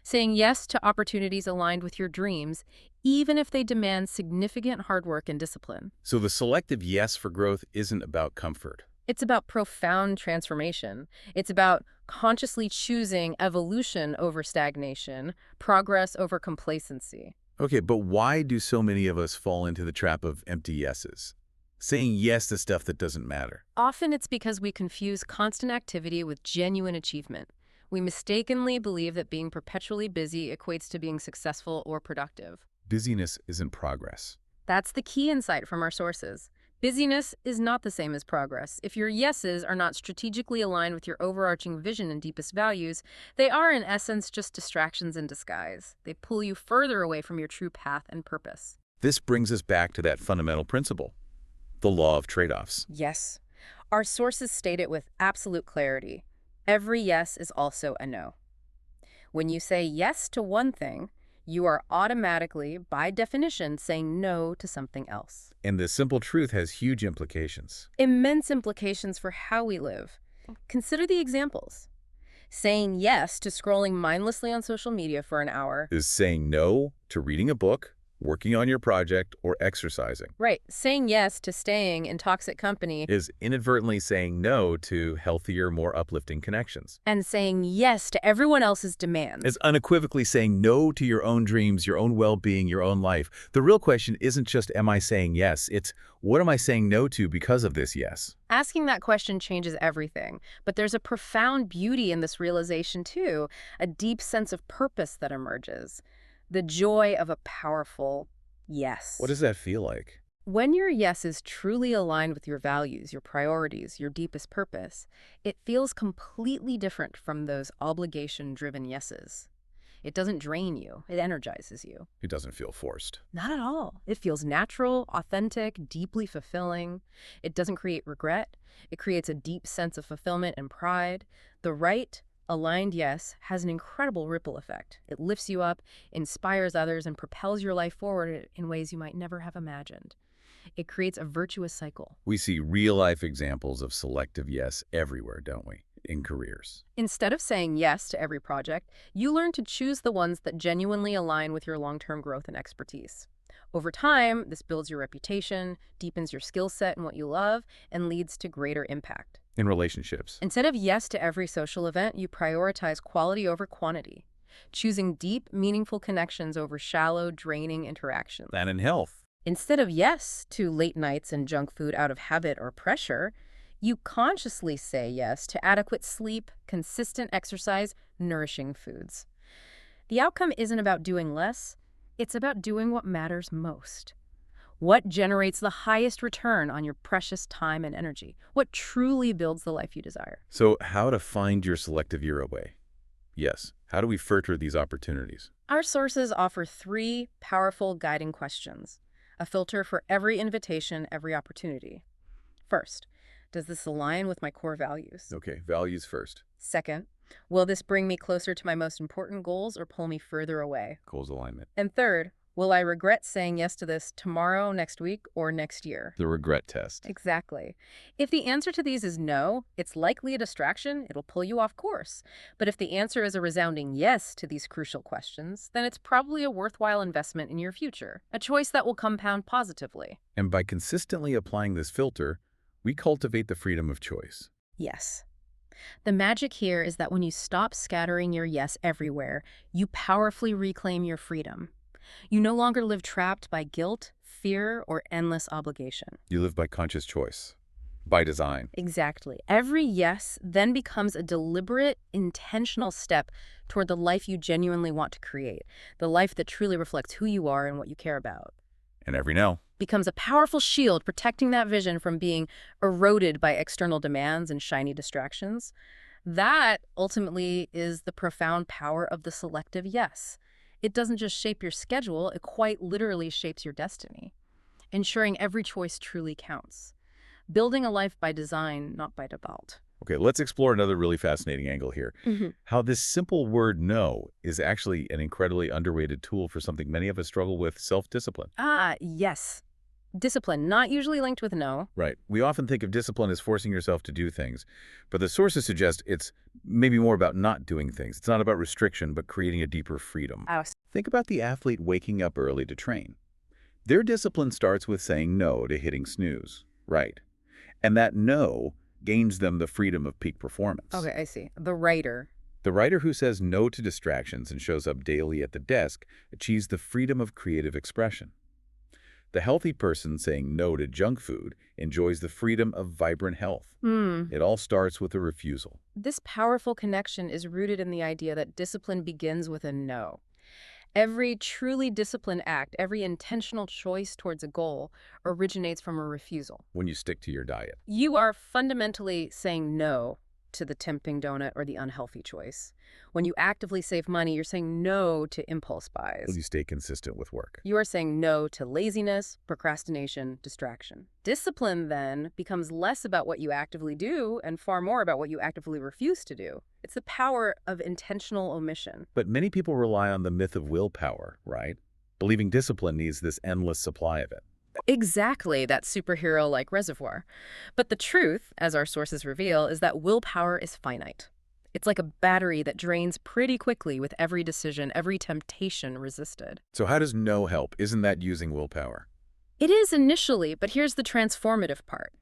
Saying yes to opportunities aligned with your dreams, even if they demand significant hard work and discipline. So the selective yes for growth isn't about comfort. It's about profound transformation. It's about consciously choosing evolution over stagnation, progress over complacency. Okay, but why do so many of us fall into the trap of empty yeses? Saying yes to stuff that doesn't matter. Often it's because we confuse constant activity with genuine achievement. We mistakenly believe that being perpetually busy equates to being successful or productive. Busyness isn't progress. That's the key insight from our sources. Busyness is not the same as progress. If your yeses are not strategically aligned with your overarching vision and deepest values, they are in essence just distractions in disguise. They pull you further away from your true path and purpose. This brings us back to that fundamental principle, the law of trade-offs. Yes. Our sources state it with absolute clarity. Every yes is also a no. When you say yes to one thing, you are automatically, by definition, saying no to something else. And this simple truth has huge implications. Immense implications for how we live. Consider the examples. Saying yes to scrolling mindlessly on social media for an hour. Is saying no to reading a book, working on your project, or exercising. Right. Saying yes to staying in toxic company. Is inadvertently saying no to healthier, more uplifting connections. And saying yes to everyone else's demands. Is unequivocally saying no to your own dreams, your own well-being, your own life. The real question isn't just, am I saying yes? It's, what am I saying no to because of this yes? Asking that question changes everything, but there's a profound beauty in this realization too, a deep sense of purpose that emerges. The joy of a powerful yes. What does that feel like? When your yes is truly aligned with your values, your priorities, your deepest purpose, it feels completely different from those obligation-driven yeses. It doesn't drain you, it energizes you. It doesn't feel forced. Not at all. It feels natural, authentic, deeply fulfilling. It doesn't create regret. It creates a deep sense of fulfillment and pride. The right, aligned yes has an incredible ripple effect. It lifts you up, inspires others, and propels your life forward in ways you might never have imagined. It creates a virtuous cycle. We see real-life examples of selective yes everywhere, don't we? In careers. Instead of saying yes to every project, you learn to choose the ones that genuinely align with your long-term growth and expertise. Over time, this builds your reputation, deepens your skill set and what you love, and leads to greater impact. In relationships. Instead of yes to every social event, you prioritize quality over quantity, choosing deep, meaningful connections over shallow, draining interactions. And in health. Instead of yes to late nights and junk food out of habit or pressure, you consciously say yes to adequate sleep, consistent exercise, nourishing foods. The outcome isn't about doing less, it's about doing what matters most. What generates the highest return on your precious time and energy? What truly builds the life you desire? So how to find your selective zero way? Yes. How do we filter these opportunities? Our sources offer 3 powerful guiding questions, a filter for every invitation, every opportunity. First, does this align with my core values? Okay, values first. Second, will this bring me closer to my most important goals or pull me further away? Goals alignment. And third, will I regret saying yes to this tomorrow, next week, or next year? The regret test. Exactly. If the answer to these is no, it's likely a distraction. It'll pull you off course. But if the answer is a resounding yes to these crucial questions, then it's probably a worthwhile investment in your future, a choice that will compound positively. And by consistently applying this filter, we cultivate the freedom of choice. Yes. The magic here is that when you stop scattering your yes everywhere, you powerfully reclaim your freedom. You no longer live trapped by guilt, fear, or endless obligation. You live by conscious choice. by design. Exactly. Every yes then becomes a deliberate, intentional step toward the life you genuinely want to create, the life that truly reflects who you are and what you care about. And every no. Becomes a powerful shield protecting that vision from being eroded by external demands and shiny distractions. That ultimately is the profound power of the selective yes. It doesn't just shape your schedule, it quite literally shapes your destiny, ensuring every choice truly counts. Building a life by design, not by default. Okay, let's explore another really fascinating angle here. How this simple word no is actually an incredibly underrated tool for something many of us struggle with, self-discipline. Yes. Discipline, not usually linked with no. Right. We often think of discipline as forcing yourself to do things, but the sources suggest it's maybe more about not doing things. It's not about restriction, but creating a deeper freedom. Oh, Think about the athlete waking up early to train. Their discipline starts with saying no to hitting snooze. Right. And that no gains them the freedom of peak performance. okay, I see. The writer. The writer who says no to distractions and shows up daily at the desk achieves the freedom of creative expression. The healthy person saying no to junk food enjoys the freedom of vibrant health. It all starts with a refusal. This powerful connection is rooted in the idea that discipline begins with a no. Every truly disciplined act, every intentional choice towards a goal originates from a refusal. When you stick to your diet. You are fundamentally saying no to the tempting donut or the unhealthy choice. When you actively save money, you're saying no to impulse buys. Will you stay consistent with work? You are saying no to laziness, procrastination, distraction. Discipline, then, becomes less about what you actively do and far more about what you actively refuse to do. It's the power of intentional omission. But many people rely on the myth of willpower, right? Believing discipline needs this endless supply of it. Exactly, that superhero-like reservoir. But the truth, as our sources reveal, is that willpower is finite. It's like a battery that drains pretty quickly with every decision, every temptation resisted. So how does no help? Isn't that using willpower? It is initially, but here's the transformative part.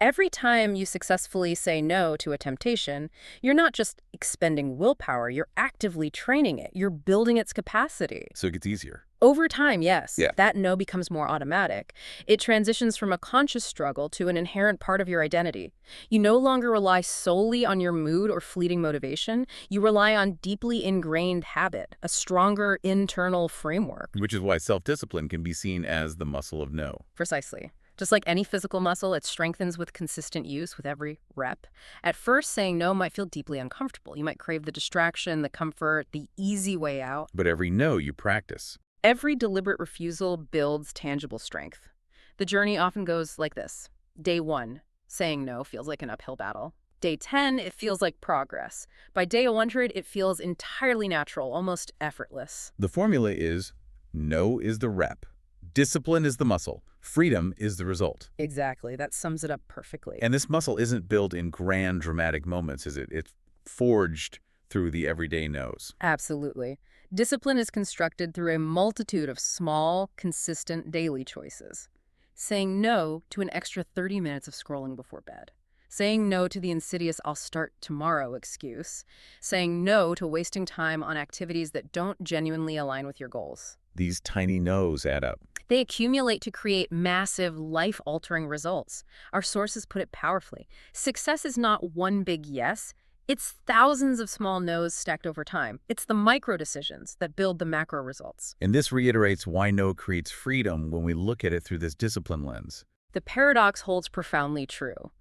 Every time you successfully say no to a temptation, you're not just expending willpower, you're actively training it. You're building its capacity. So it gets easier. Over time, yes, Yeah. that no becomes more automatic. It transitions from a conscious struggle to an inherent part of your identity. You no longer rely solely on your mood or fleeting motivation. You rely on deeply ingrained habit, a stronger internal framework. Which is why self-discipline can be seen as the muscle of no. Precisely. Just like any physical muscle, it strengthens with consistent use with every rep. At first, saying no might feel deeply uncomfortable. You might crave the distraction, the comfort, the easy way out. But every no you practice. Every deliberate refusal builds tangible strength. The journey often goes like this. Day 1, saying no feels like an uphill battle. Day 10, it feels like progress. By day 100, it feels entirely natural, almost effortless. The formula is no is the rep. Discipline is the muscle. Freedom is the result. Exactly. That sums it up perfectly. And this muscle isn't built in grand, dramatic moments, is it? It's forged through the everyday no's. Absolutely. Discipline is constructed through a multitude of small, consistent daily choices. Saying no to an extra 30 minutes of scrolling before bed. Saying no to the insidious "I'll start tomorrow" excuse. Saying no to wasting time on activities that don't genuinely align with your goals. These tiny no's add up. They accumulate to create massive, life-altering results. Our sources put it powerfully. Success is not one big yes. It's thousands of small no's stacked over time. It's the micro decisions that build the macro results. And this reiterates why no creates freedom when we look at it through this discipline lens. The paradox holds profoundly true.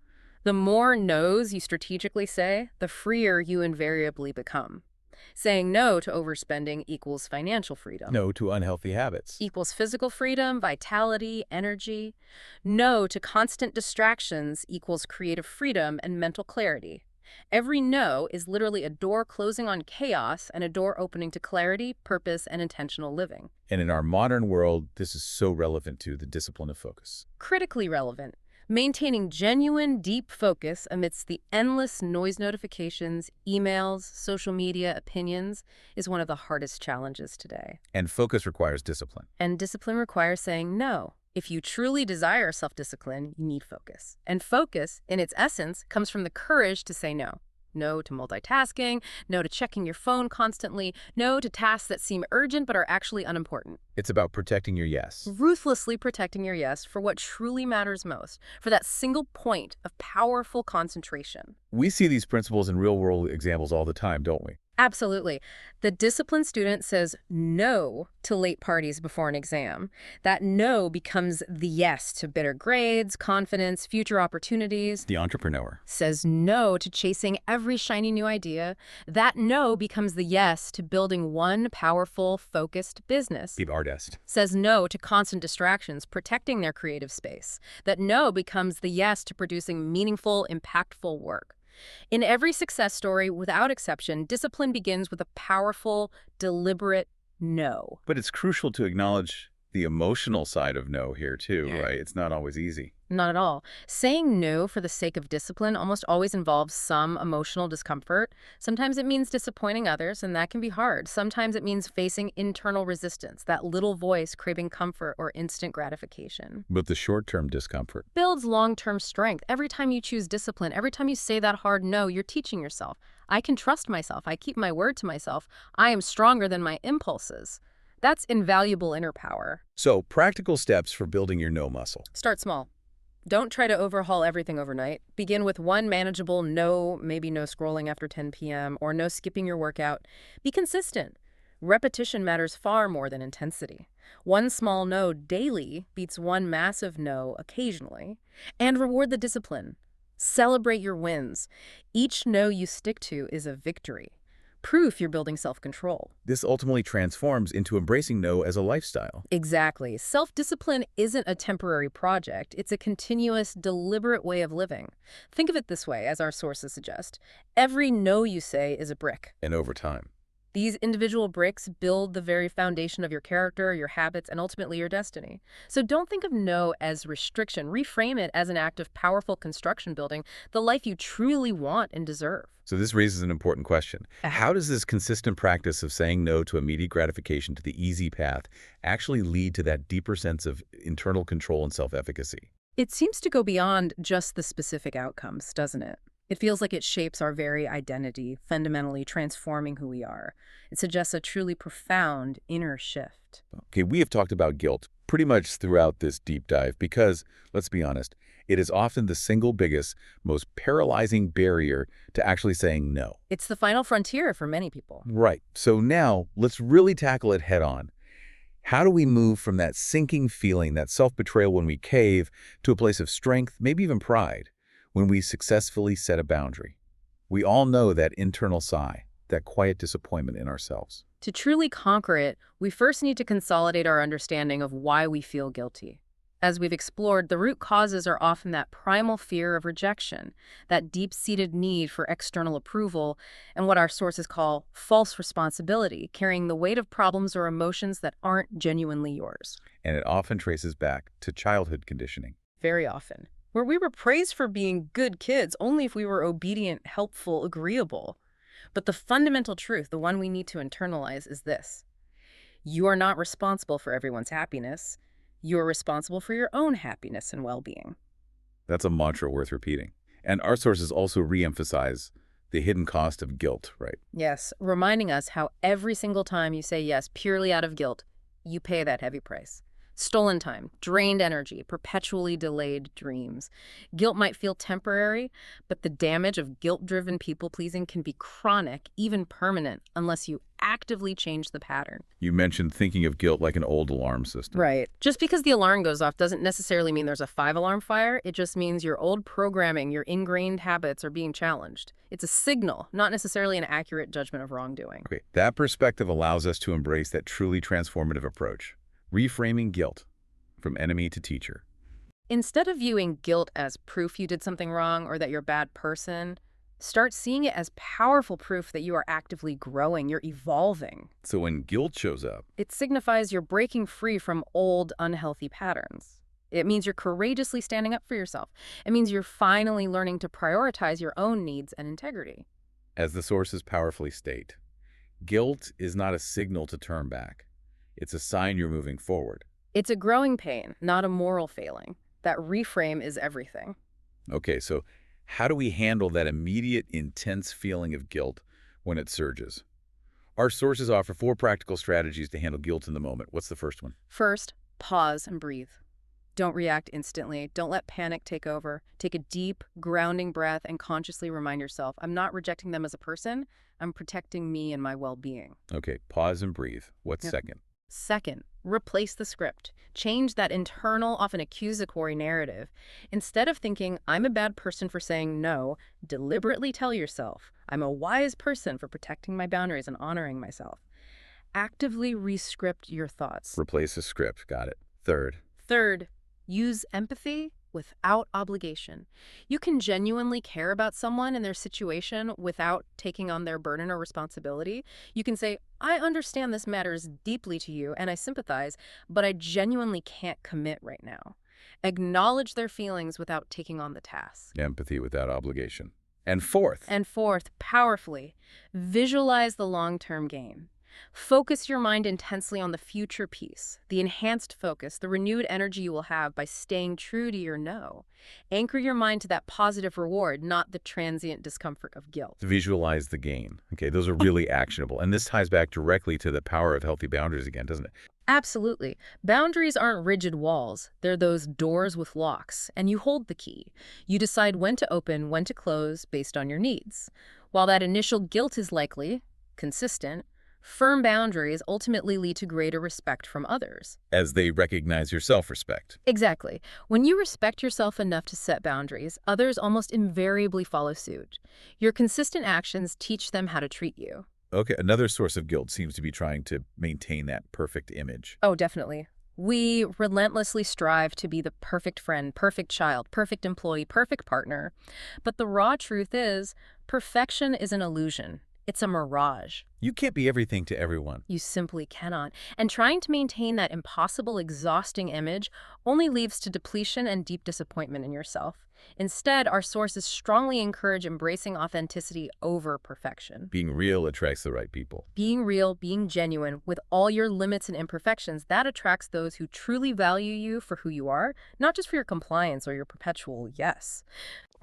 The more no's you strategically say, the freer you invariably become. Saying no to overspending equals financial freedom. No to unhealthy habits. Equals physical freedom, vitality, energy. No to constant distractions equals creative freedom and mental clarity. Every no is literally a door closing on chaos and a door opening to clarity, purpose, and intentional living. And in our modern world, this is so relevant to the discipline of focus. Critically relevant. Maintaining genuine, deep focus amidst the endless noise notifications, emails, social media, opinions is one of the hardest challenges today. And focus requires discipline. And discipline requires saying no. If you truly desire self-discipline, you need focus. And focus, in its essence, comes from the courage to say no. No to multitasking, no to checking your phone constantly, no to tasks that seem urgent but are actually unimportant. It's about protecting your yes. Ruthlessly protecting your yes for what truly matters most, for that single point of powerful concentration. We see these principles in real-world examples all the time, don't we? Absolutely. The disciplined student says no to late parties before an exam. That no becomes the yes to better grades, confidence, future opportunities. The entrepreneur. Says no to chasing every shiny new idea. That no becomes the yes to building one powerful, focused business. The artist. Says no to constant distractions, protecting their creative space. That no becomes the yes to producing meaningful, impactful work. In every success story, without exception, discipline begins with a powerful, deliberate no. But it's crucial to acknowledge the emotional side of no here too, Yeah. right? It's not always easy. Not at all. Saying no for the sake of discipline almost always involves some emotional discomfort. Sometimes it means disappointing others, and that can be hard. Sometimes it means facing internal resistance, that little voice craving comfort or instant gratification. But the short-term discomfort. Builds long-term strength. Every time you choose discipline, every time you say that hard no, you're teaching yourself. I can trust myself. I keep my word to myself. I am stronger than my impulses. That's invaluable inner power. So, practical steps for building your no muscle. Start small. Don't try to overhaul everything overnight. Begin with one manageable no, maybe no scrolling after 10 p.m. or no skipping your workout. Be consistent. Repetition matters far more than intensity. One small no daily beats one massive no occasionally. And reward the discipline. Celebrate your wins. Each no you stick to is a victory. Proof you're building self-control. This ultimately transforms into embracing no as a lifestyle. Exactly. Self-discipline isn't a temporary project. It's a continuous, deliberate way of living. Think of it this way, as our sources suggest. Every no you say is a brick. And over time. These individual bricks build the very foundation of your character, your habits, and ultimately your destiny. So don't think of no as restriction. Reframe it as an act of powerful construction building, the life you truly want and deserve. So this raises an important question. How does this consistent practice of saying no to immediate gratification to the easy path actually lead to that deeper sense of internal control and self-efficacy? It seems to go beyond just the specific outcomes, doesn't it? It feels like it shapes our very identity, fundamentally transforming who we are. It suggests a truly profound inner shift. Okay, we have talked about guilt pretty much throughout this deep dive because, let's be honest, it is often the single biggest, most paralyzing barrier to actually saying no. It's the final frontier for many people. Right. So now, let's really tackle it head on. How do we move from that sinking feeling, that self-betrayal when we cave, to a place of strength, maybe even pride, when we successfully set a boundary? We all know that internal sigh, that quiet disappointment in ourselves. To truly conquer it, we first need to consolidate our understanding of why we feel guilty. As we've explored, the root causes are often that primal fear of rejection, that deep-seated need for external approval, and what our sources call false responsibility, carrying the weight of problems or emotions that aren't genuinely yours. And it often traces back to childhood conditioning. Very often. Where we were praised for being good kids only if we were obedient, helpful, agreeable. But the fundamental truth, the one we need to internalize, is this. You are not responsible for everyone's happiness. You are responsible for your own happiness and well-being. That's a mantra worth repeating. And our sources also re-emphasize the hidden cost of guilt, right? Yes, reminding us how every single time you say yes purely out of guilt, you pay that heavy price. Stolen time, drained energy, perpetually delayed dreams. Guilt might feel temporary, but the damage of guilt-driven people-pleasing can be chronic, even permanent, unless you actively change the pattern. You mentioned thinking of guilt like an old alarm system. Right. Just because the alarm goes off doesn't necessarily mean there's a 5-alarm fire. It just means your old programming, your ingrained habits are being challenged. It's a signal, not necessarily an accurate judgment of wrongdoing. Okay, that perspective allows us to embrace that truly transformative approach. Reframing guilt from enemy to teacher. Instead of viewing guilt as proof you did something wrong or that you're a bad person, start seeing it as powerful proof that you are actively growing, you're evolving. So when guilt shows up, It signifies you're breaking free from old, unhealthy patterns. It means you're courageously standing up for yourself. It means you're finally learning to prioritize your own needs and integrity. as the sources powerfully state, guilt is not a signal to turn back. It's a sign you're moving forward. It's a growing pain, not a moral failing. That reframe is everything. Okay, so How do we handle that immediate, intense feeling of guilt when it surges? Our sources offer 4 practical strategies to handle guilt in the moment. What's the first one? First, pause and breathe. Don't react instantly. Don't let panic take over. Take a deep, grounding breath and consciously remind yourself, I'm not rejecting them as a person. I'm protecting me and my well-being. Okay, pause and breathe. What's Yep. second? Second, replace the script. Change that internal, often accusatory narrative. Instead of thinking, I'm a bad person for saying no, deliberately tell yourself, I'm a wise person for protecting my boundaries and honoring myself. Actively rescript your thoughts. Replace the script. Got it. Third, Third, use empathy without obligation. You can genuinely care about someone and their situation without taking on their burden or responsibility. You can say, I understand this matters deeply to you and I sympathize, but I genuinely can't commit right now. Acknowledge their feelings without taking on the task. empathy without obligation. And fourth, And fourth, powerfully, visualize the long-term gain. Focus your mind intensely on the future peace, the enhanced focus, the renewed energy you will have by staying true to your no. Anchor your mind to that positive reward, not the transient discomfort of guilt. visualize the gain. Okay, those are really actionable. And this ties back directly to the power of healthy boundaries again, doesn't it? Absolutely. Boundaries aren't rigid walls. They're those doors with locks, and you hold the key. You decide when to open, when to close, based on your needs. While that initial guilt is likely, consistent, firm boundaries ultimately lead to greater respect from others. As they recognize your self-respect. Exactly. When you respect yourself enough to set boundaries, others almost invariably follow suit. Your consistent actions teach them how to treat you. Okay, another source of guilt seems to be trying to maintain that perfect image. Oh, definitely. We relentlessly strive to be the perfect friend, perfect child, perfect employee, perfect partner. But the raw truth is, perfection is an illusion. It's a mirage. You can't be everything to everyone. You simply cannot. And trying to maintain that impossible, exhausting image only leads to depletion and deep disappointment in yourself. Instead, our sources strongly encourage embracing authenticity over perfection. Being real attracts the right people. Being real, being genuine, with all your limits and imperfections, that attracts those who truly value you for who you are, not just for your compliance or your perpetual yes.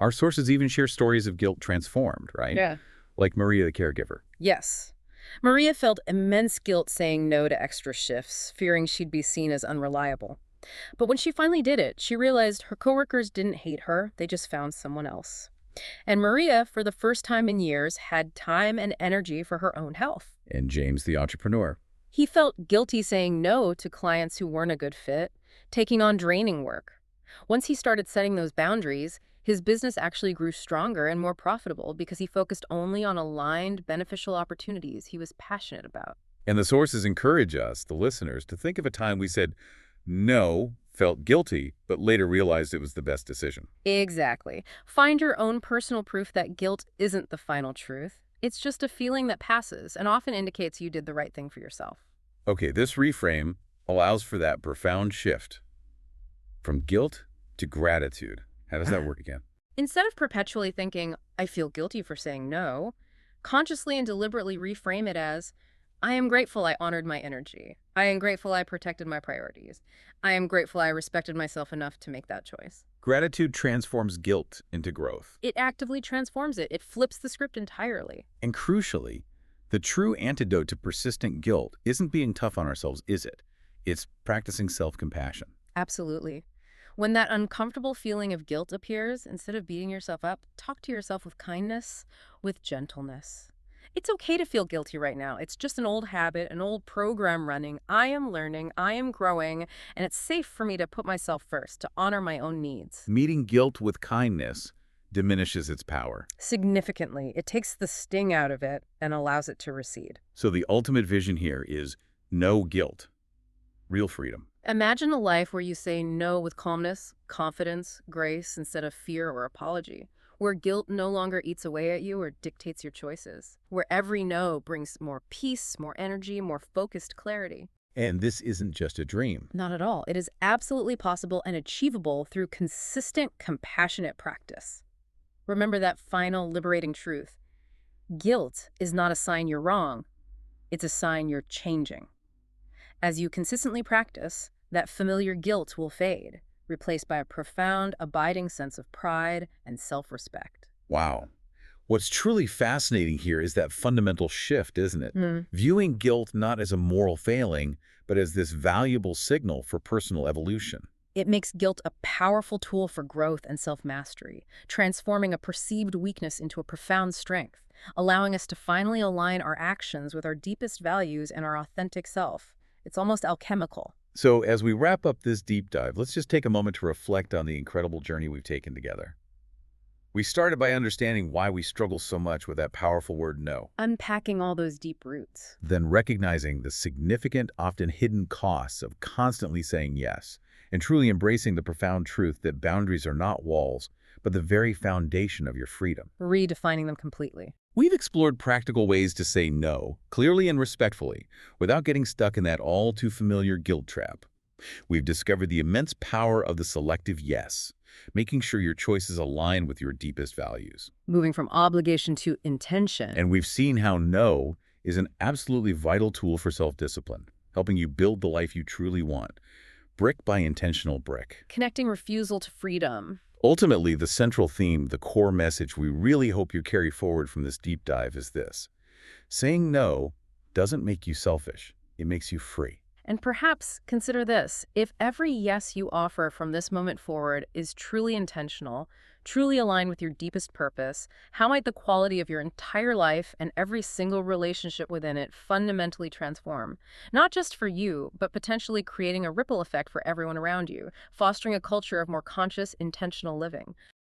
Our sources even share stories of guilt transformed, right? Yeah. Like Maria the caregiver. Yes. Maria felt immense guilt saying no to extra shifts, fearing she'd be seen as unreliable. But when she finally did it, she realized her coworkers didn't hate her, they just found someone else. And Maria, for the first time in years, had time and energy for her own health. And James the entrepreneur. He felt guilty saying no to clients who weren't a good fit, taking on draining work. Once he started setting those boundaries, his business actually grew stronger and more profitable because he focused only on aligned, beneficial opportunities he was passionate about. And the sources encourage us, the listeners, to think of a time we said no, felt guilty, but later realized it was the best decision. Exactly. Find your own personal proof that guilt isn't the final truth. It's just a feeling that passes and often indicates you did the right thing for yourself. Okay, this reframe allows for that profound shift from guilt to gratitude. How does that work again? Instead of perpetually thinking, I feel guilty for saying no, consciously and deliberately reframe it as, I am grateful I honored my energy. I am grateful I protected my priorities. I am grateful I respected myself enough to make that choice. Gratitude transforms guilt into growth. It actively transforms it. It flips the script entirely. And crucially, the true antidote to persistent guilt isn't being tough on ourselves, is it? It's practicing self-compassion. Absolutely. When that uncomfortable feeling of guilt appears, instead of beating yourself up, talk to yourself with kindness, with gentleness. It's okay to feel guilty right now. It's just an old habit, an old program running. I am learning, I am growing, and it's safe for me to put myself first, to honor my own needs. Meeting guilt with kindness diminishes its power. Significantly, it takes the sting out of it and allows it to recede. So the ultimate vision here is no guilt, real freedom. Imagine a life where you say no with calmness, confidence, grace, instead of fear or apology. Where guilt no longer eats away at you or dictates your choices. Where every no brings more peace, more energy, more focused clarity. And this isn't just a dream. Not at all. It is absolutely possible and achievable through consistent, compassionate practice. Remember that final, liberating truth. Guilt is not a sign you're wrong. It's a sign you're changing. As you consistently practice, that familiar guilt will fade, replaced by a profound, abiding sense of pride and self-respect. Wow. What's truly fascinating here is that fundamental shift, isn't it? Hmm. Viewing guilt not as a moral failing, but as this valuable signal for personal evolution. It makes guilt a powerful tool for growth and self-mastery, transforming a perceived weakness into a profound strength, allowing us to finally align our actions with our deepest values and our authentic self. It's almost alchemical. So, as we wrap up this deep dive, let's just take a moment to reflect on the incredible journey we've taken together. We started by understanding why we struggle so much with that powerful word no, Unpacking all those deep roots. then recognizing the significant, often hidden costs of constantly saying yes, and truly embracing the profound truth that boundaries are not walls, but the very foundation of your freedom. Redefining them completely. We've explored practical ways to say no, clearly and respectfully, without getting stuck in that all-too-familiar guilt trap. We've discovered the immense power of the selective yes, making sure your choices align with your deepest values. Moving from obligation to intention. And we've seen how no is an absolutely vital tool for self-discipline, helping you build the life you truly want, brick by intentional brick. Connecting refusal to freedom. Ultimately, the central theme, the core message we really hope you carry forward from this deep dive is this. Saying no doesn't make you selfish. It makes you free. And perhaps consider this: if every yes you offer from this moment forward is truly intentional, truly aligned with your deepest purpose, how might the quality of your entire life and every single relationship within it fundamentally transform? Not just for you, but potentially creating a ripple effect for everyone around you, fostering a culture of more conscious, intentional living.